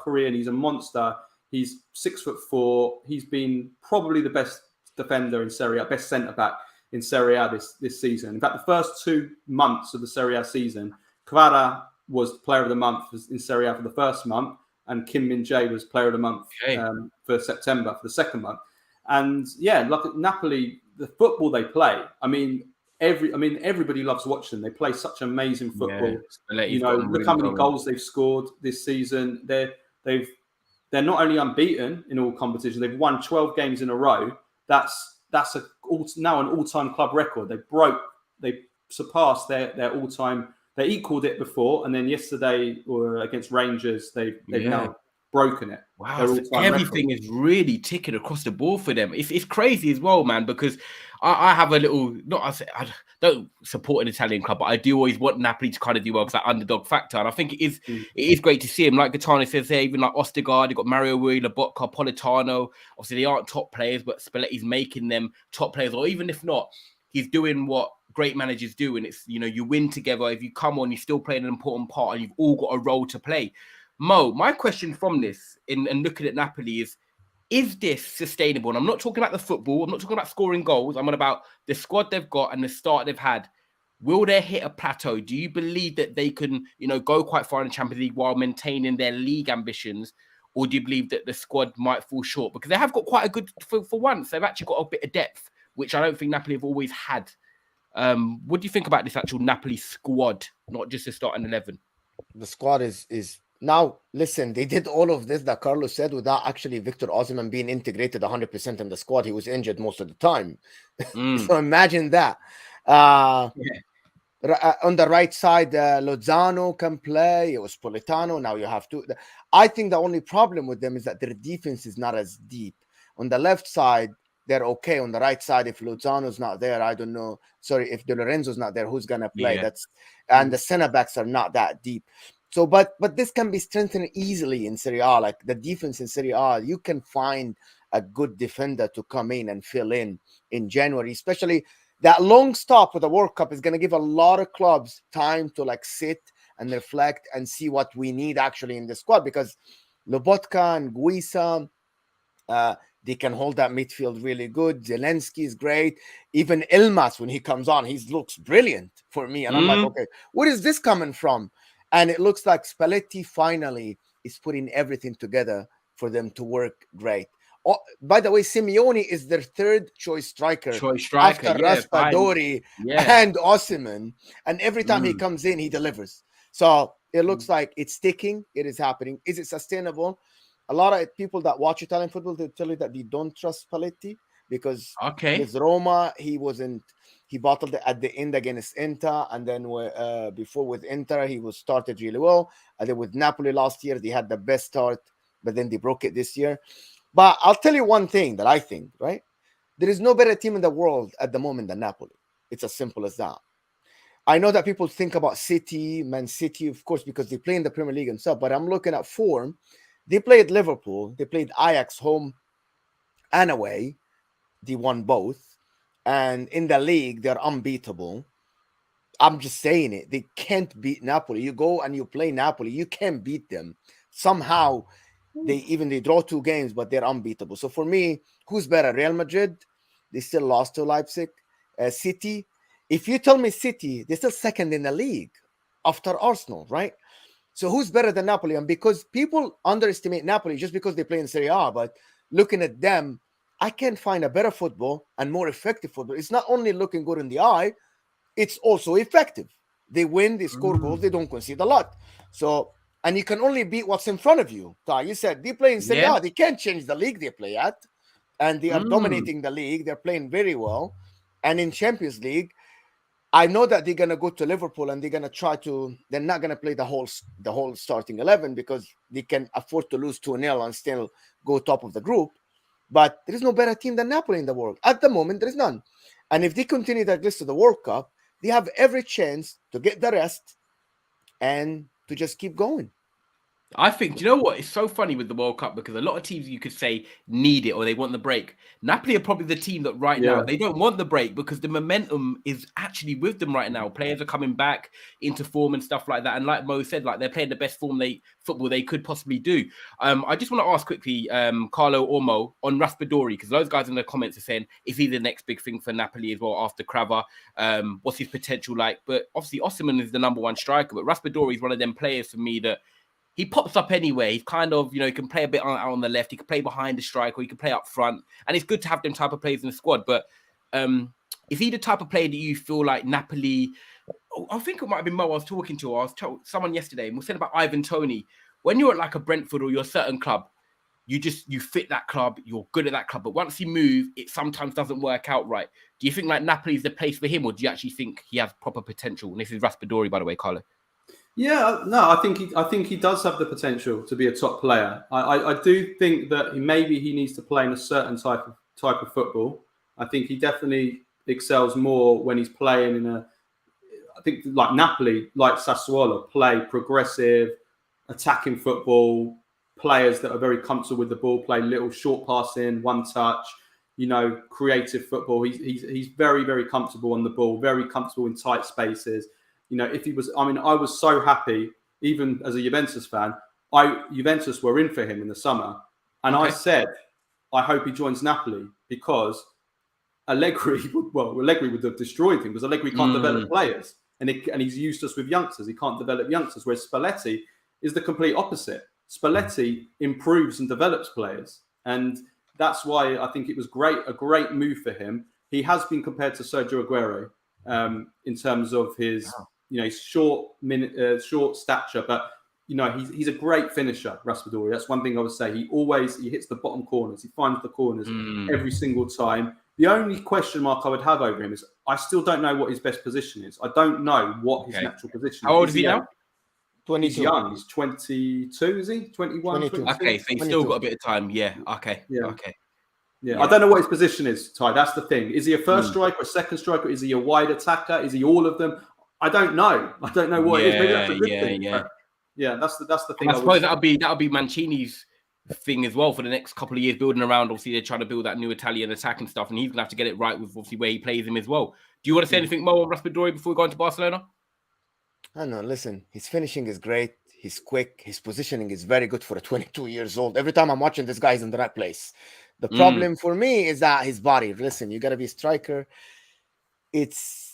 Korean. He's a monster. He's 6'4". He's been probably the best defender in Serie A, best centre back in Serie A this season. In fact, the first 2 months of the Serie A season, Kvara was Player of the Month in Serie A for the first month, and Kim Min-jae was Player of the Month for September for the second month. And look at Napoli, the football they play. Everybody loves watching them. They play such amazing football. Look how many goals they've scored this season. They're not only unbeaten in all competitions, they've won 12 games in a row. That's now an all-time club record. They surpassed their all-time. They equaled it before, and then yesterday against Rangers, they've now broken it. Wow, so everything is really ticking across the board for them. It's crazy as well, man, because I have a little, I don't support an Italian club, but I do always want Napoli to kind of do well because that underdog factor. And I think it is great to see him. Like Gaetano says there, even like Ostergaard, you've got Mario Rui, Lobotka, Politano. Obviously, they aren't top players, but Spalletti's making them top players. Or even if not, he's doing what great managers do. And it's, you win together. If you come on, you're still playing an important part and you've all got a role to play. Mo, my question from this in looking at Napoli is this sustainable? And I'm not talking about the football. I'm not talking about scoring goals. I'm on about the squad they've got and the start they've had. Will they hit a plateau? Do you believe that they can, go quite far in the Champions League while maintaining their league ambitions? Or do you believe that the squad might fall short? Because they have got quite a good, for once, they've actually got a bit of depth, which I don't think Napoli have always had. What do you think about this actual Napoli squad, not just the starting 11? The squad is now, listen, they did all of this that Carlo said without actually Victor Osimhen being integrated 100% in the squad. He was injured most of the time. So imagine that. On the right side, Lozano can play. It was Politano. Now you have to. I think the only problem with them is that their defense is not as deep. On the left side, they're okay. On the right side, if Lozano's not there, I don't know. Sorry, if De Lorenzo's not there, who's gonna play? And the center backs are not that deep. So, but this can be strengthened easily in Serie A. Like the defense in Serie A, you can find a good defender to come in and fill in January. Especially that long stop with the World Cup is going to give a lot of clubs time to like sit and reflect and see what we need actually in the squad, because Lobotka and Guisa, they can hold that midfield really good. Zelensky is great. Even Elmas, when he comes on, he looks brilliant for me. And I'm like, okay, where is this coming from? And it looks like Spalletti finally is putting everything together for them to work great. Oh, by the way, Simeone is their third choice striker after Raspadori and Osimhen. And every time he comes in, he delivers. So it looks like it's sticking. It is happening. Is it sustainable? A lot of people that watch Italian football, they tell you that they don't trust Spalletti because with Roma, he bottled it at the end against Inter. And then before with Inter, he was started really well. And then with Napoli last year, they had the best start, but then they broke it this year. But I'll tell you one thing that I think, right? There is no better team in the world at the moment than Napoli. It's as simple as that. I know that people think about City, Man City, of course, because they play in the Premier League and stuff, but I'm looking at form. They played Liverpool. They played Ajax home and away. They won both. And in the league, they're unbeatable. I'm just saying it. They can't beat Napoli. You go and you play Napoli. You can't beat them. Somehow, they draw 2 games, but they're unbeatable. So for me, who's better? Real Madrid? They still lost to Leipzig. City? If you tell me City, they're still second in the league after Arsenal, right? So who's better than Napoli? And because people underestimate Napoli just because they play in Serie A, but looking at them, I can't find a better football and more effective football. It's not only looking good in the eye, it's also effective. They win, they score goals, they don't concede a lot. So, and you can only beat what's in front of you. You said they play in Serie A. They can't change the league they play at. And they are dominating the league. They're playing very well. And in Champions League, I know that they're going to go to Liverpool and they're going to they're not going to play the whole starting 11 because they can afford to lose 2-0 and still go top of the group. But there is no better team than Napoli in the world. At the moment, there is none. And if they continue that list to the World Cup, they have every chance to get the rest and to just keep going. I think, do you know what? It's so funny with the World Cup because a lot of teams you could say need it or they want the break. Napoli are probably the team that right now, they don't want the break because the momentum is actually with them right now. Players are coming back into form and stuff like that. And like Mo said, like they're playing the best football they could possibly do. I just want to ask quickly, Carlo or Mo, on Raspadori, because those guys in the comments are saying, is he the next big thing for Napoli as well after Crava? What's his potential like? But obviously Osimhen is the number 1 striker, but Raspadori is one of them players for me that he pops up anywhere. He's kind of, he can play a bit out on the left. He can play behind the striker. He can play up front. And it's good to have them type of players in the squad. But is he the type of player that you feel like Napoli... I think it might have been Mo I was talking to. I was told someone yesterday, and we said about Ivan Toney. When you're at like a Brentford or you're a certain club, you fit that club. You're good at that club. But once you move, it sometimes doesn't work out right. Do you think like Napoli is the place for him, or do you actually think he has proper potential? And this is Raspadori, by the way, Carlo. Yeah, no, I think he does have the potential to be a top player. I do think that maybe he needs to play in a certain type of football. I think he definitely excels more when he's playing in I think like Napoli, like Sassuolo, play progressive, attacking football, players that are very comfortable with the ball, play little short passing, one touch, creative football. He's very, very comfortable on the ball, very comfortable in tight spaces. If he was, I was so happy, even as a Juventus fan, Juventus were in for him in the summer. And I said, I hope he joins Napoli because Allegri would have destroyed him because Allegri can't develop players. And he's useless with youngsters. He can't develop youngsters. Whereas Spalletti is the complete opposite. Spalletti improves and develops players. And that's why I think it was a great move for him. He has been compared to Sergio Aguero in terms of his... short stature, but he's a great finisher, Raspadori. That's one thing I would say. He hits the bottom corners. He finds the corners every single time. The only question mark I would have over him is I still don't know what his best position is. I don't know what his natural position is. How old is he now? 22. He's young. He's 22, is he? 21? 22. Okay, so he's still got a bit of time. Yeah. Okay. Yeah. Okay. Yeah, I don't know what his position is, Ty. That's the thing. Is he a first striker, a second striker? Is he a wide attacker? Is he all of them? I don't know. I don't know what it is. Maybe that's a good thing. But that's the thing. I suppose that'll be Mancini's thing as well for the next couple of years, building around. Obviously, they're trying to build that new Italian attack and stuff, and he's gonna have to get it right with obviously where he plays him as well. Do you want to say anything more on Raspadori before we go into Barcelona? I know. Listen, his finishing is great. He's quick. His positioning is very good for a 22 years old. Every time I'm watching this guy, he's in the right place. The problem for me is that his body. Listen, you got to be a striker. It's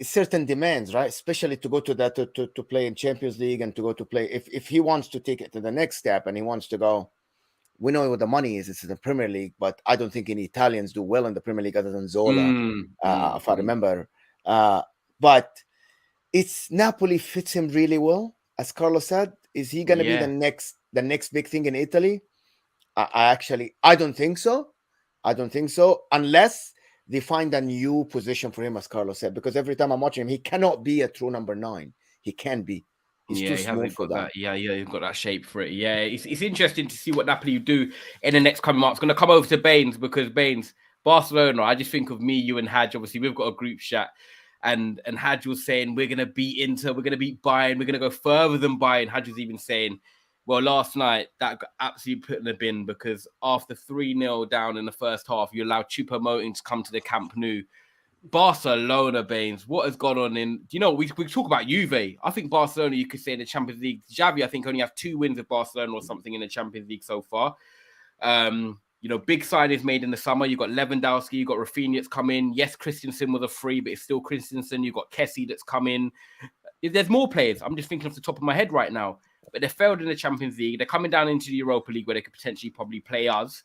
certain demands, right? Especially to go to that to play in Champions League and to go to play. If he wants to take it to the next step and he wants to go, we know what the money is. It's in the Premier League, but I don't think any Italians do well in the Premier League other than Zola, if I remember. But it's Napoli fits him really well, as Carlo said. Is he going to be the next big thing in Italy? I don't think so. I don't think so, unless they find a new position for him, as Carlo said. Because every time I'm watching him, he cannot be a true number 9. He can be. He's too small for that. He's got that shape for it. Yeah, it's interesting to see what Napoli do in the next coming months. Going to come over to Bains because Bains, Barcelona. I just think of me, you, and Hadj. Obviously, we've got a group chat, and Hadj was saying we're going to beat Inter, we're going to beat Bayern, we're going to go further than Bayern. Hadj was even saying, well, last night, that got absolutely put in the bin because after 3-0 down in the first half, you allowed Choupo-Moting to come to the Camp Nou. Barcelona, Bains, what has gone on in... You know, we talk about Juve. I think Barcelona, you could say in the Champions League. Xavi, I think, only have 2 wins with Barcelona or something in the Champions League so far. Big signings made in the summer. You've got Lewandowski, you've got Rafinha that's come in. Yes, Christensen was a free, but it's still Christensen. You've got Kessie that's come in. There's more players. I'm just thinking off the top of my head right now. But they failed in the Champions League. They're coming down into the Europa League where they could potentially probably play us.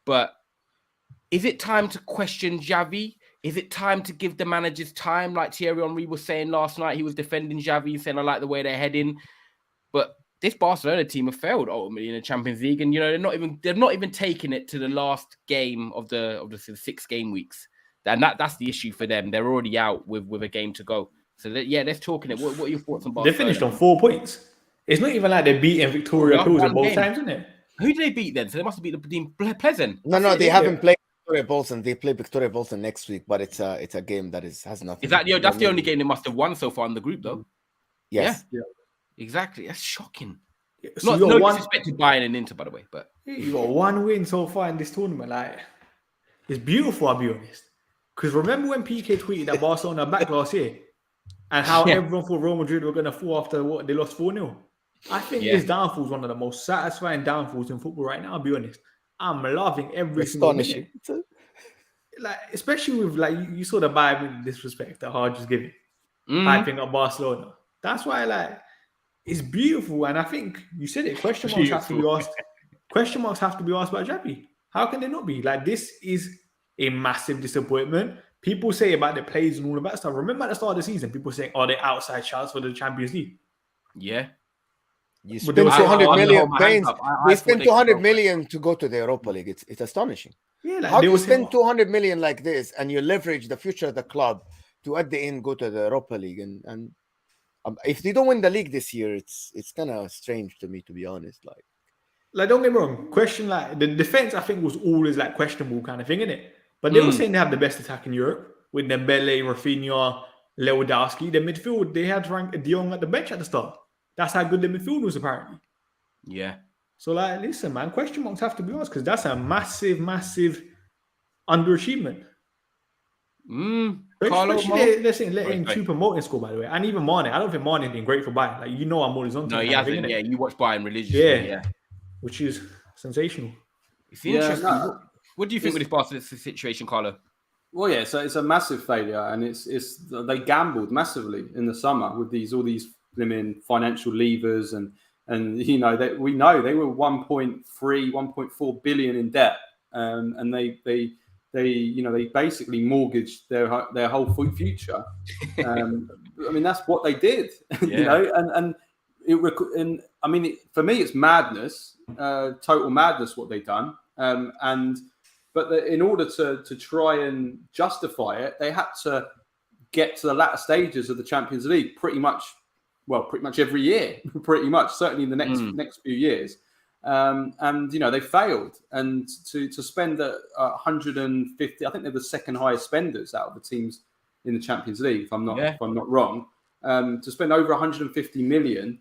But is it time to question Xavi? Is it time to give the managers time? Like Thierry Henry was saying last night, he was defending Xavi, saying, I like the way they're heading. But this Barcelona team have failed ultimately in the Champions League. And, they're not even taking it to the last game of the 6 game weeks. And that's the issue for them. They're already out with a game to go. So, let's talk in it. What are your thoughts on Barcelona? They finished on 4 points. It's not even like they're beating Victoria Pilsen both times, isn't it? Who did they beat then? So they must have beat the team Pleasant. No, they haven't played Victoria Pilsen. They play Victoria Pilsen next week, but it's a game that has nothing. Is that that's the only game they must have won so far in the group, though? Yes. Yeah. Exactly. That's shocking. So no disrespect to Bayern and Inter, by the way, but you got 1 win so far in this tournament. Like, it's beautiful, I'll be honest. Because remember when PK tweeted that Barcelona are back last year, and how everyone thought Real Madrid were going to fall after what they lost 4-0. I think this downfall is one of the most satisfying downfalls in football right now. I'll be honest. I'm loving every single minute. Like, especially with you saw the Bayern disrespect that Harvey just giving, hyping up Barcelona. That's why it's beautiful, and I think you said it. Question marks have to be asked. Question marks have to be asked about Xavi. How can they not be? This is a massive disappointment. People say about the plays and all of that stuff. Remember at the start of the season, people saying, "Oh, they're outside shots for the Champions League." Yeah. You spent 200 million. We spent 200 million to go to the Europa League. It's astonishing. Yeah, how do you spend 200 million like this and you leverage the future of the club to at the end go to the Europa League? And if they don't win the league this year, it's kind of strange to me, to be honest. Don't get me wrong. Question the defense, I think, was always questionable kind of thing, isn't it? But they were saying they have the best attack in Europe with Dembele, Rafinha, Lewandowski. The midfield, they had Frank De Jong at the bench at the start. That's how good the midfield was, apparently. Yeah. So, listen, man, question marks have to be asked because that's a massive, massive underachievement. Especially they're saying letting Choupo-Moting score, by the way. And even Mane. I don't think Mane's been great for Bayern. I'm always on. No, he hasn't. Yeah, you watch Bayern religiously. Yeah. Which is sensational. It's interesting. What do you think with this Barcelona situation, Carlo? Well, yeah, so it's a massive failure, and it's they gambled massively in the summer with all these financial levers, and we know they were 1.4 billion in debt, and they basically mortgaged their whole future. That's what they did, for me it's madness, total madness what they've done, but in order to try and justify it, they had to get to the latter stages of the Champions League pretty much every year, certainly in the next few years. And they failed. And to spend 150, I think they're the second highest spenders out of the teams in the Champions League, if I'm not wrong. To spend over 150 million,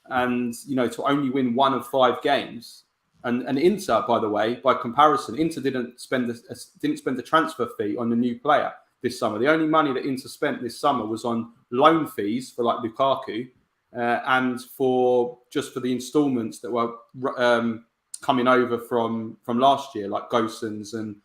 and to only win 1 of 5 games. And Inter, by the way, by comparison, Inter didn't spend the transfer fee on the new player this summer. The only money that Inter spent this summer was on loan fees for like Lukaku, and for the instalments that were coming over from last year, like Gosens and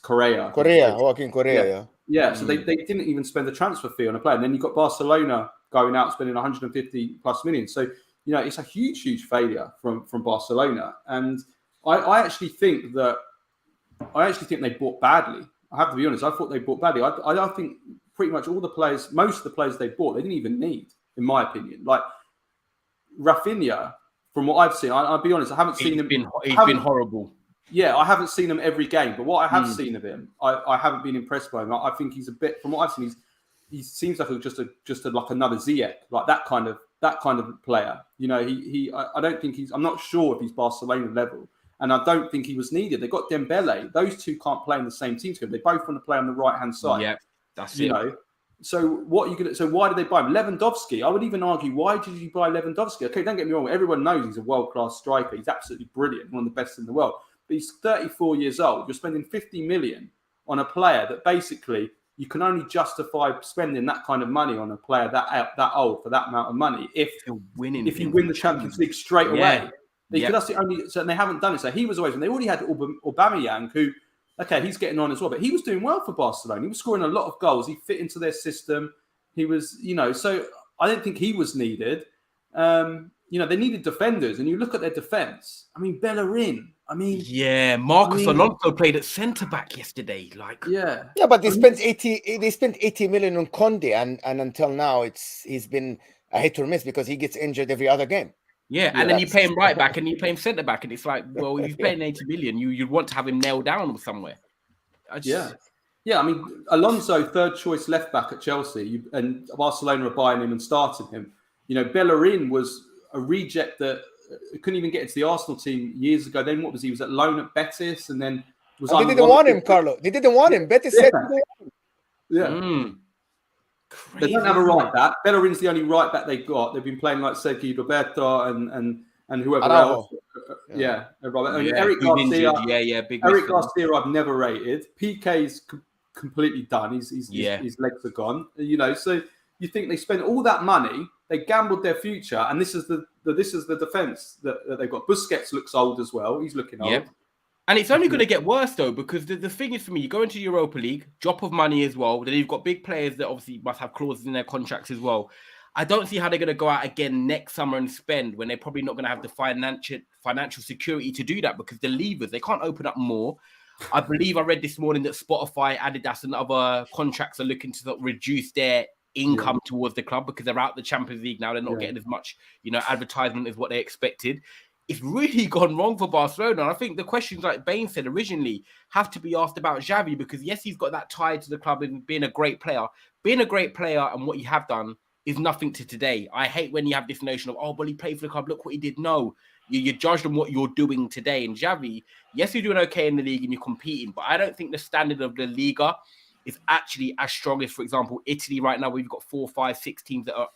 Correa. Joaquin Correa. Yeah. So they didn't even spend the transfer fee on a player. And then you've got Barcelona going out spending 150 plus million. So it's a huge failure from Barcelona. And I actually think they bought badly. I have to be honest. I thought they bought badly. I think pretty much most of the players they bought, they didn't even need, in my opinion. Like Rafinha, from what I've seen, I'll be honest, I haven't seen him. He's been horrible. Yeah, I haven't seen him every game, but what I have seen of him, I haven't been impressed by him. I think he's a bit, from what I've seen, he seems like just like another Ziyech, like that kind of player. I don't think I'm not sure if he's Barcelona level, and I don't think he was needed. They got Dembele; those two can't play in the same team together. They both want to play on the right hand side. Yeah, that's it. So what are you gonna? So why did they buy him? Lewandowski. I would even argue, why did you buy Lewandowski? Okay, don't get me wrong. Everyone knows he's a world class striker. He's absolutely brilliant, one of the best in the world. But he's 34 years old. You're spending 50 million on a player that basically you can only justify spending that kind of money on a player that old for that amount of money if you win the Champions League straight away. That's the only. So they haven't done it. So he was always, and they already had Aubameyang, who, okay, he's getting on as well, but he was doing well for Barcelona. He was scoring a lot of goals. He fit into their system. He was, so I don't think he was needed. They needed defenders, and you look at their defense. I mean, Bellerin. Marcus Alonso played at centre back yesterday. But they spent 80 million on Conte, and until now he's been a hit or miss because he gets injured every other game. And then you play him right back and you play him centre back, and it's like, well, if you're paying 80 million, you'd want to have him nailed down somewhere. I mean, Alonso, third choice left back at Chelsea, and Barcelona are buying him and starting him. Bellerin was a reject that couldn't even get into the Arsenal team years ago. Then what was he? Was at loan at Betis, and then was. They didn't want him, Carlo. They didn't want him. Betis said. They don't have a right back. Bellerin's the only right back they've got. They've been playing like Sergi Roberto and whoever else. Eric Garcia. Eric Garcia, I've never rated. PK's completely done. His legs are gone. So you think they spent all that money, they gambled their future, and this is the defense that they've got. Busquets looks old as well. He's looking old. And it's only going to get worse, though, because the thing is, for me, you go into Europa League, drop of money as well. Then you've got big players that obviously must have clauses in their contracts as well. I don't see how they're going to go out again next summer and spend when they're probably not going to have the financial security to do that, because the levers, they can't open up more. I believe I read this morning that Spotify, Adidas, and other contracts are looking to sort of reduce their income towards the club because they're out the Champions League now. They're not getting as much, advertisement as what they expected. It's really gone wrong for Barcelona. And I think the questions, like Bains said originally, have to be asked about Xavi, because yes, he's got that tie to the club and being a great player. Being a great player and what you have done is nothing to today. I hate when you have this notion of, well, he played for the club, look what he did. No, you're judged on what you're doing today. And Xavi, yes, you're doing okay in the league and you're competing, but I don't think the standard of the Liga is actually as strong as, for example, Italy right now. We've got 4, 5, 6 teams that are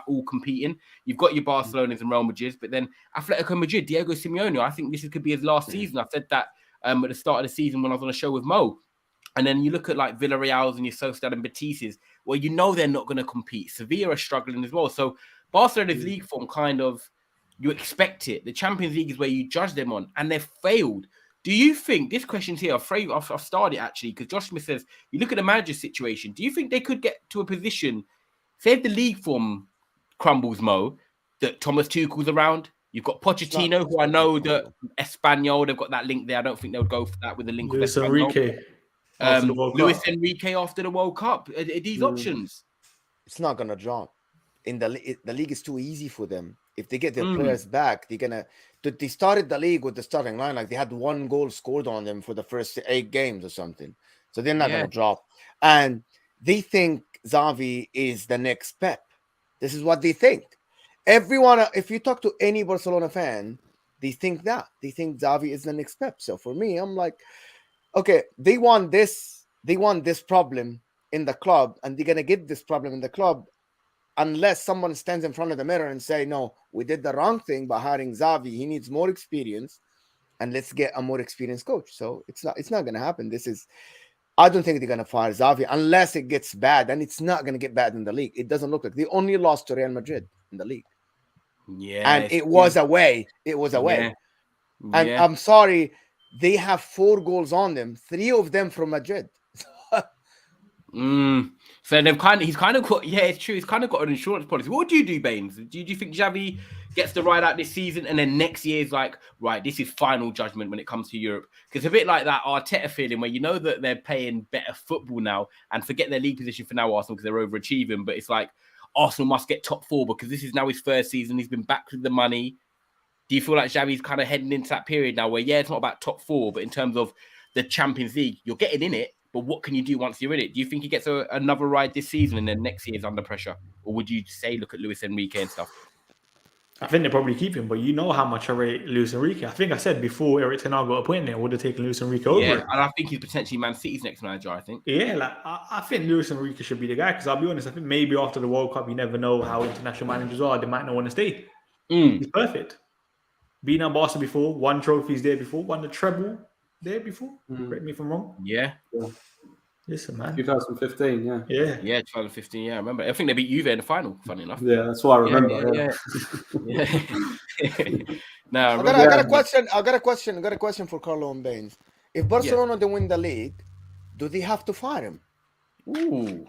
all competing. You've got your Barcelonas and Real Madrid, but then Atletico Madrid, Diego Simeone, I think this could be his last season. I said that at the start of the season when I was on a show with Mo. And then you look at like Villarreal's and your Sociedad and Betis's, well, they're not going to compete. Sevilla are struggling as well. So Barcelona's league form you expect it. The Champions League is where you judge them on, and they've failed. Do you think, this question's here, I've started actually, because Josh Smith says, you look at the manager's situation, do you think they could get to a position, say if the league form crumbles, Mo, that Thomas Tuchel's around? You've got Pochettino, who I know that Espanyol, they've got that link there. I don't think they would go for that with the link with Espanyol. Luis Enrique after the World Cup. Are these options? It's not going to drop. The league is too easy for them. If they get their players back, they started the league with the starting line, like they had 1 goal scored on them for the first 8 games or something. So they're not going to drop. And they think Xavi is the next Pep. This is what they think. everyone, if you talk to any Barcelona fan, they think Xavi is the next step. So for me, I'm like, okay, they want this problem in the club, and they're gonna get this problem in the club unless someone stands in front of the mirror and say, no, we did the wrong thing by hiring Xavi. He needs more experience, and let's get a more experienced coach. So it's not gonna happen. I don't think they're gonna fire Xavi unless it gets bad, and it's not gonna get bad in the league. It doesn't look like they only lost to Real Madrid in the league. Yeah, and it was away. Yeah. And I'm sorry, they have 4 goals on them, 3 of them from Madrid. So he's kind of got, yeah, it's true. He's kind of got an insurance policy. What do you do, Bains? Do you think Xavi gets the ride out this season, and then next year is like, right, this is final judgment when it comes to Europe? Because a bit like that Arteta feeling where you know that they're playing better football now, and forget their league position for now, Arsenal, because they're overachieving. But it's like Arsenal must get top 4 because this is now his first season. He's been back with the money. Do you feel like Xavi's kind of heading into that period now where, yeah, it's not about top 4, but in terms of the Champions League, you're getting in it, but what can you do once you're in it? Do you think he gets another ride this season and then next year is under pressure? Or would you say, look at Luis Enrique and stuff? I think they probably keep him, but you know how much I rate Luis Enrique. I think I said before Eric Ten Hag got appointed, I would have taken Luis Enrique over it. And I think he's potentially Man City's next manager, I think. Yeah, like I think Luis Enrique should be the guy, because I'll be honest, I think maybe after the World Cup, you never know how international managers are. They might not want to stay. He's perfect. Been at Barca before, won trophies there before, won the treble there before. Correct me if I'm wrong. Yeah. Listen, man. 2015, yeah. Yeah, 2015, yeah, I remember. I think they beat Juve in the final, funny enough. Yeah, that's what I remember. Yeah. No, I got a question for Carlo and Bains. If Barcelona don't win the league, do they have to fire him? Ooh.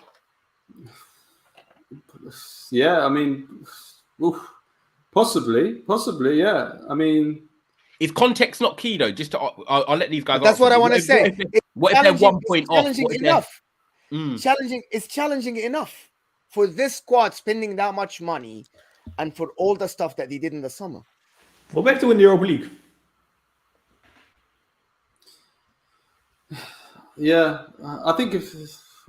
Yeah, I mean, possibly, yeah. I mean, is context not key though? Just to, I'll let these guys. That's what I want to say. What if they're 1 point off? Challenging enough. It's challenging enough for this squad spending that much money, and for all the stuff that they did in the summer. We're back to win the Europa League. Yeah, I think it's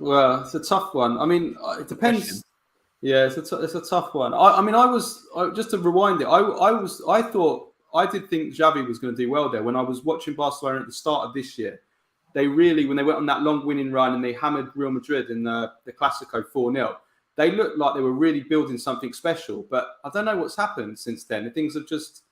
a tough one. I mean, it depends. Yeah, it's a tough one. I mean, just to rewind it. I did think Xavi was going to do well there. When I was watching Barcelona at the start of this year, they really, when they went on that long winning run and they hammered Real Madrid in the Clásico 4-0, they looked like they were really building something special. But I don't know what's happened since then. Things have just,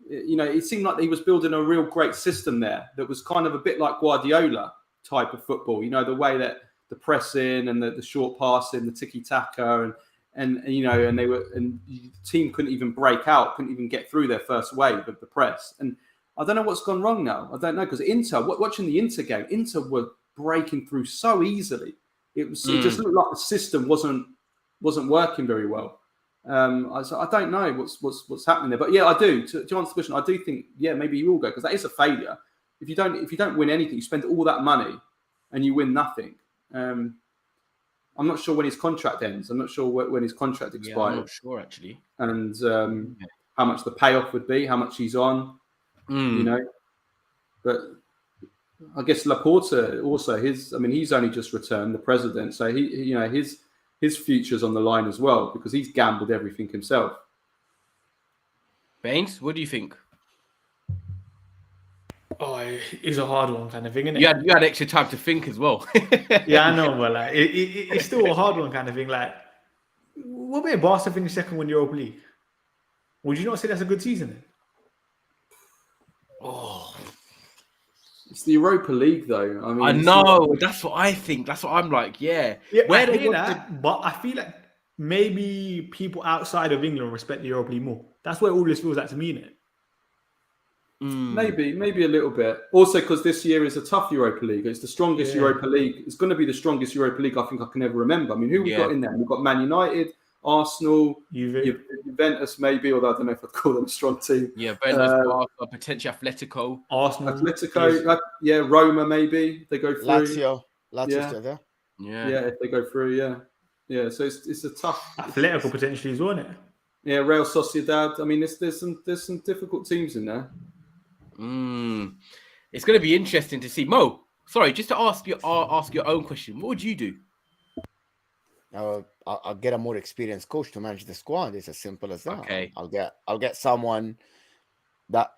it seemed like he was building a real great system there that was kind of a bit like Guardiola type of football. The way that the pressing and the short passing, the tiki-taka, and the team couldn't even break out, couldn't even get through their first wave of the press. And I don't know what's gone wrong now. I don't know, because watching the Inter game, Inter were breaking through so easily. It just looked like the system wasn't working very well. I don't know what's happening there. But yeah, I do. To answer the question, I do think maybe you will go, because that is a failure. If you don't win anything, you spend all that money and you win nothing. I'm not sure when his contract ends. I'm not sure when his contract expires. Yeah, I'm not sure actually. And how much the payoff would be, how much he's on, But I guess Laporta also, he's only just returned, the president, so his future's on the line as well, because he's gambled everything himself. Bains, what do you think? Oh, it's a hard one kind of thing, isn't it? You had extra time to think as well. Yeah, I know, but like it's still a hard one kind of thing. Like, what about Barca finish second in the Europa League? Would you not say that's a good season then? Oh, it's the Europa League, though. I know. That's what I think. That's what I'm like. Yeah. Where they that, but I feel like maybe people outside of England respect the Europa League more. That's where all this feels like to me, innit? Maybe a little bit. Also, because this year is a tough Europa League. It's the strongest Europa League. It's going to be the strongest Europa League I think I can ever remember. I mean, who we've got in there? We've got Man United, Arsenal, Juventus, maybe, although I don't know if I'd call them a strong team. Yeah, Juventus, potentially Atletico. Arsenal. Atletico, Roma, maybe. They go through. Lazio there. Yeah, if they go through, yeah. So it's a tough. Atletico potentially as well, isn't it? Yeah, Real Sociedad. I mean, there's some difficult teams in there. It's going to be interesting to see. Mo, sorry, just to ask your own question. What would you do? I'll get a more experienced coach to manage the squad. It's as simple as that. Okay. I'll get someone that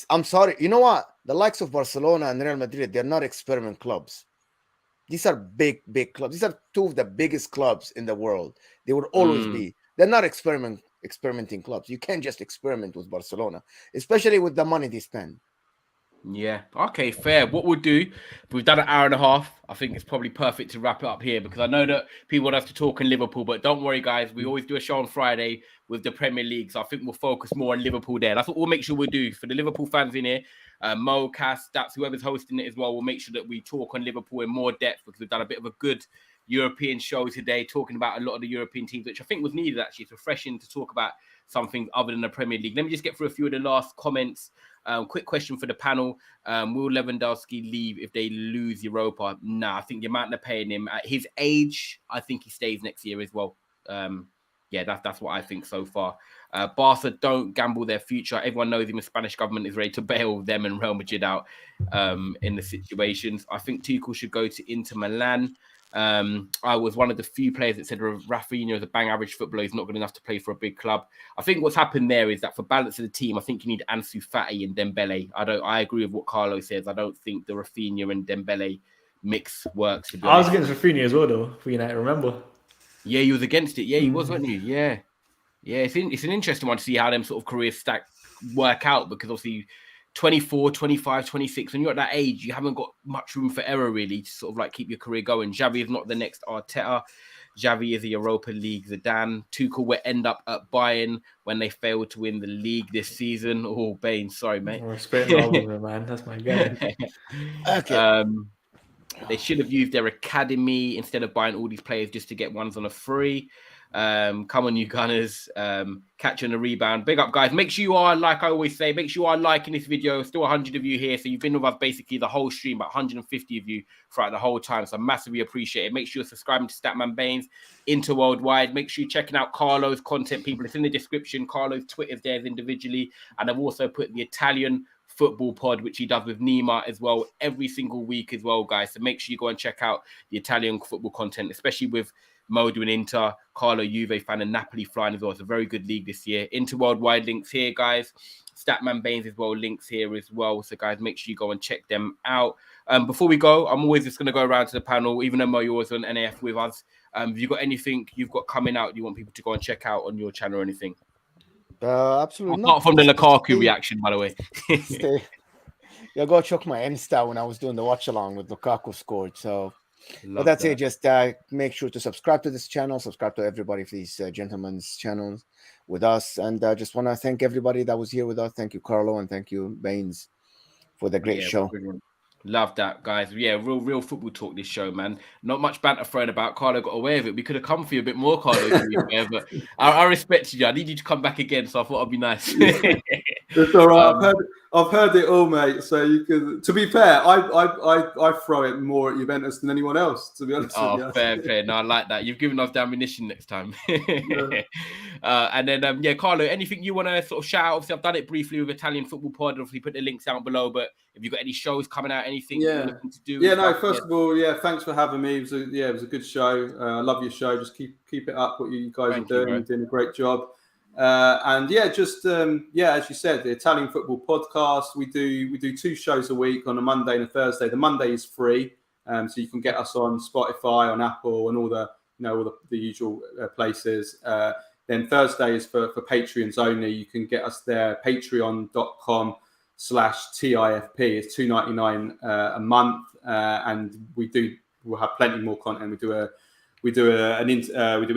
I'm sorry. You know what? The likes of Barcelona and Real Madrid, they're not experiment clubs. These are big clubs. These are two of the biggest clubs in the world. They would always be. They're not experimenting clubs. You can't just experiment with Barcelona, especially with the money they spend. Yeah. Okay, fair. What we'll do, we've done an hour and a half. I think it's probably perfect to wrap it up here because I know that people want us to talk in Liverpool, but don't worry, guys. We always do a show on Friday with the Premier League. So I think we'll focus more on Liverpool there. That's what we'll make sure we do for the Liverpool fans in here. Mo, Cass, Stats, whoever's hosting it as well. We'll make sure that we talk on Liverpool in more depth because we've done a bit of a good European show today, talking about a lot of the European teams, which I think was needed actually. It's refreshing to talk about something other than the Premier League. Let me just get through a few of the last comments. Quick question for the panel. Will Lewandowski leave if they lose Europa? Nah, I think the amount they're paying him at his age, I think he stays next year as well. Yeah, that's what I think so far. Barca don't gamble their future. Everyone knows the Spanish government is ready to bail them and Real Madrid out in the situations. I think Tuchel should go to Inter Milan. I was one of the few players that said Rafinha is a bang average footballer. He's not good enough to play for a big club. I think what's happened there is that for balance of the team, I think you need Ansu Fati and Dembele. I agree with what Carlo says. I don't think the Rafinha and Dembele mix works. To be honest. I was against Rafinha as well, though. For United, remember? Yeah, he was against it. Yeah, he was, wasn't he? Yeah. It's an interesting one to see how them sort of careers work out because obviously 24, 25, 26, when you're at that age, you haven't got much room for error really to sort of like keep your career going. Xavi is not the next Arteta. Xavi is a Europa League Zidane. Tuchel will end up at Bayern when they fail to win the league this season. Oh, Bains, sorry, mate. Respect man. That's my guy. Okay. They should have used their academy instead of buying all these players just to get ones on a free. Come on, you Gunners. Catching the rebound. Big up, guys. Make sure you are, like I always say, make sure you are liking this video. Still 100 of you here. So you've been with us basically the whole stream, about 150 of you throughout the whole time. So I massively appreciate it. Make sure you're subscribing to Statman Bains, Inter Worldwide. Make sure you're checking out Carlo's content, people. It's in the description. Carlo's Twitter's there individually. And I've also put the Italian football pod, which he does with Nima as well, every single week as well, guys. So make sure you go and check out the Italian football content, especially with Mo doing Inter, Carlo Juve fan, and Napoli flying as well. It's a very good league this year. Inter Worldwide links here, guys. Statman Bains as well, links here as well. So, guys, make sure you go and check them out. Before we go, I'm always just going to go around to the panel, even though Mo, you're always on NAF with us. Have you got anything you've got coming out you want people to go and check out on your channel or anything? Absolutely Apart from the Lukaku reaction, by the way. Yeah, go check my Insta when I was doing the watch along with Lukaku scored. So, but that's it. Just make sure to subscribe to this channel, subscribe to everybody of these gentlemen's channels with us, and just want to thank everybody that was here with us. Thank you, Carlo, and thank you, Bains, for the great show. Brilliant. Love that, guys. Yeah, real football talk this show, man. Not much banter thrown about. Carlo got away with it. We could have come for you a bit more, Carlo, to be fair, but I respect you. I need you to come back again, so I thought I'd be nice. It's all right. I've heard it all, mate. So you can. To be fair, I throw it more at Juventus than anyone else. To be honest. Oh, fair. No, I like that. You've given us the ammunition next time. Yeah. And then Carlo, anything you want to sort of shout out? Obviously, I've done it briefly with Italian Football Pod. Obviously, put the links down below. But have you got any shows coming out? Anything you're looking to do? Yeah, no. First of all, thanks for having me. It was a good show. I love your show. Just keep it up. What you guys are doing. You're doing a great job. As you said, the Italian Football Podcast. We do 2 shows a week on a Monday and a Thursday. The Monday is free, so you can get us on Spotify, on Apple, and all the usual places. Then Thursday is for Patreons only. You can get us there. Patreon.com/TIFP. It's $2.99 a month, and we'll have plenty more content. We do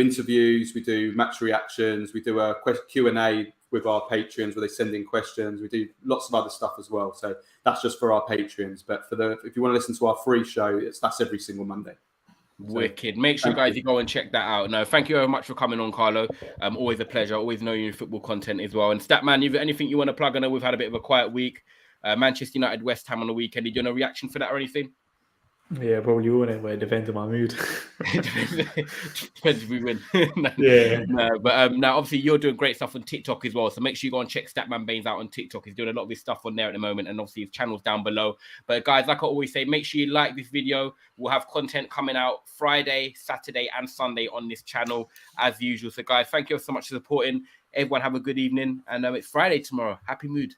interviews, we do match reactions, we do a Q&A with our patrons where they send in questions. We do lots of other stuff as well. So that's just for our patrons. But if you want to listen to our free show, that's every single Monday. Wicked. Make sure, guys, you go and check that out. No, thank you very much for coming on, Carlo. Always a pleasure. Always know you in football content as well. And Statman, you've got anything you want to plug? I know we've had a bit of a quiet week. Manchester United, West Ham on the weekend. Did you want a reaction for that or anything? Yeah, probably wouldn't, but it depends on my mood. Depends if we win. But now obviously you're doing great stuff on TikTok as well. So make sure you go and check Statman Bains out on TikTok. He's doing a lot of his stuff on there at the moment, and obviously his channel's down below. But guys, like I always say, make sure you like this video. We'll have content coming out Friday, Saturday, and Sunday on this channel as usual. So guys, thank you so much for supporting. Everyone have a good evening, and it's Friday tomorrow. Happy mood.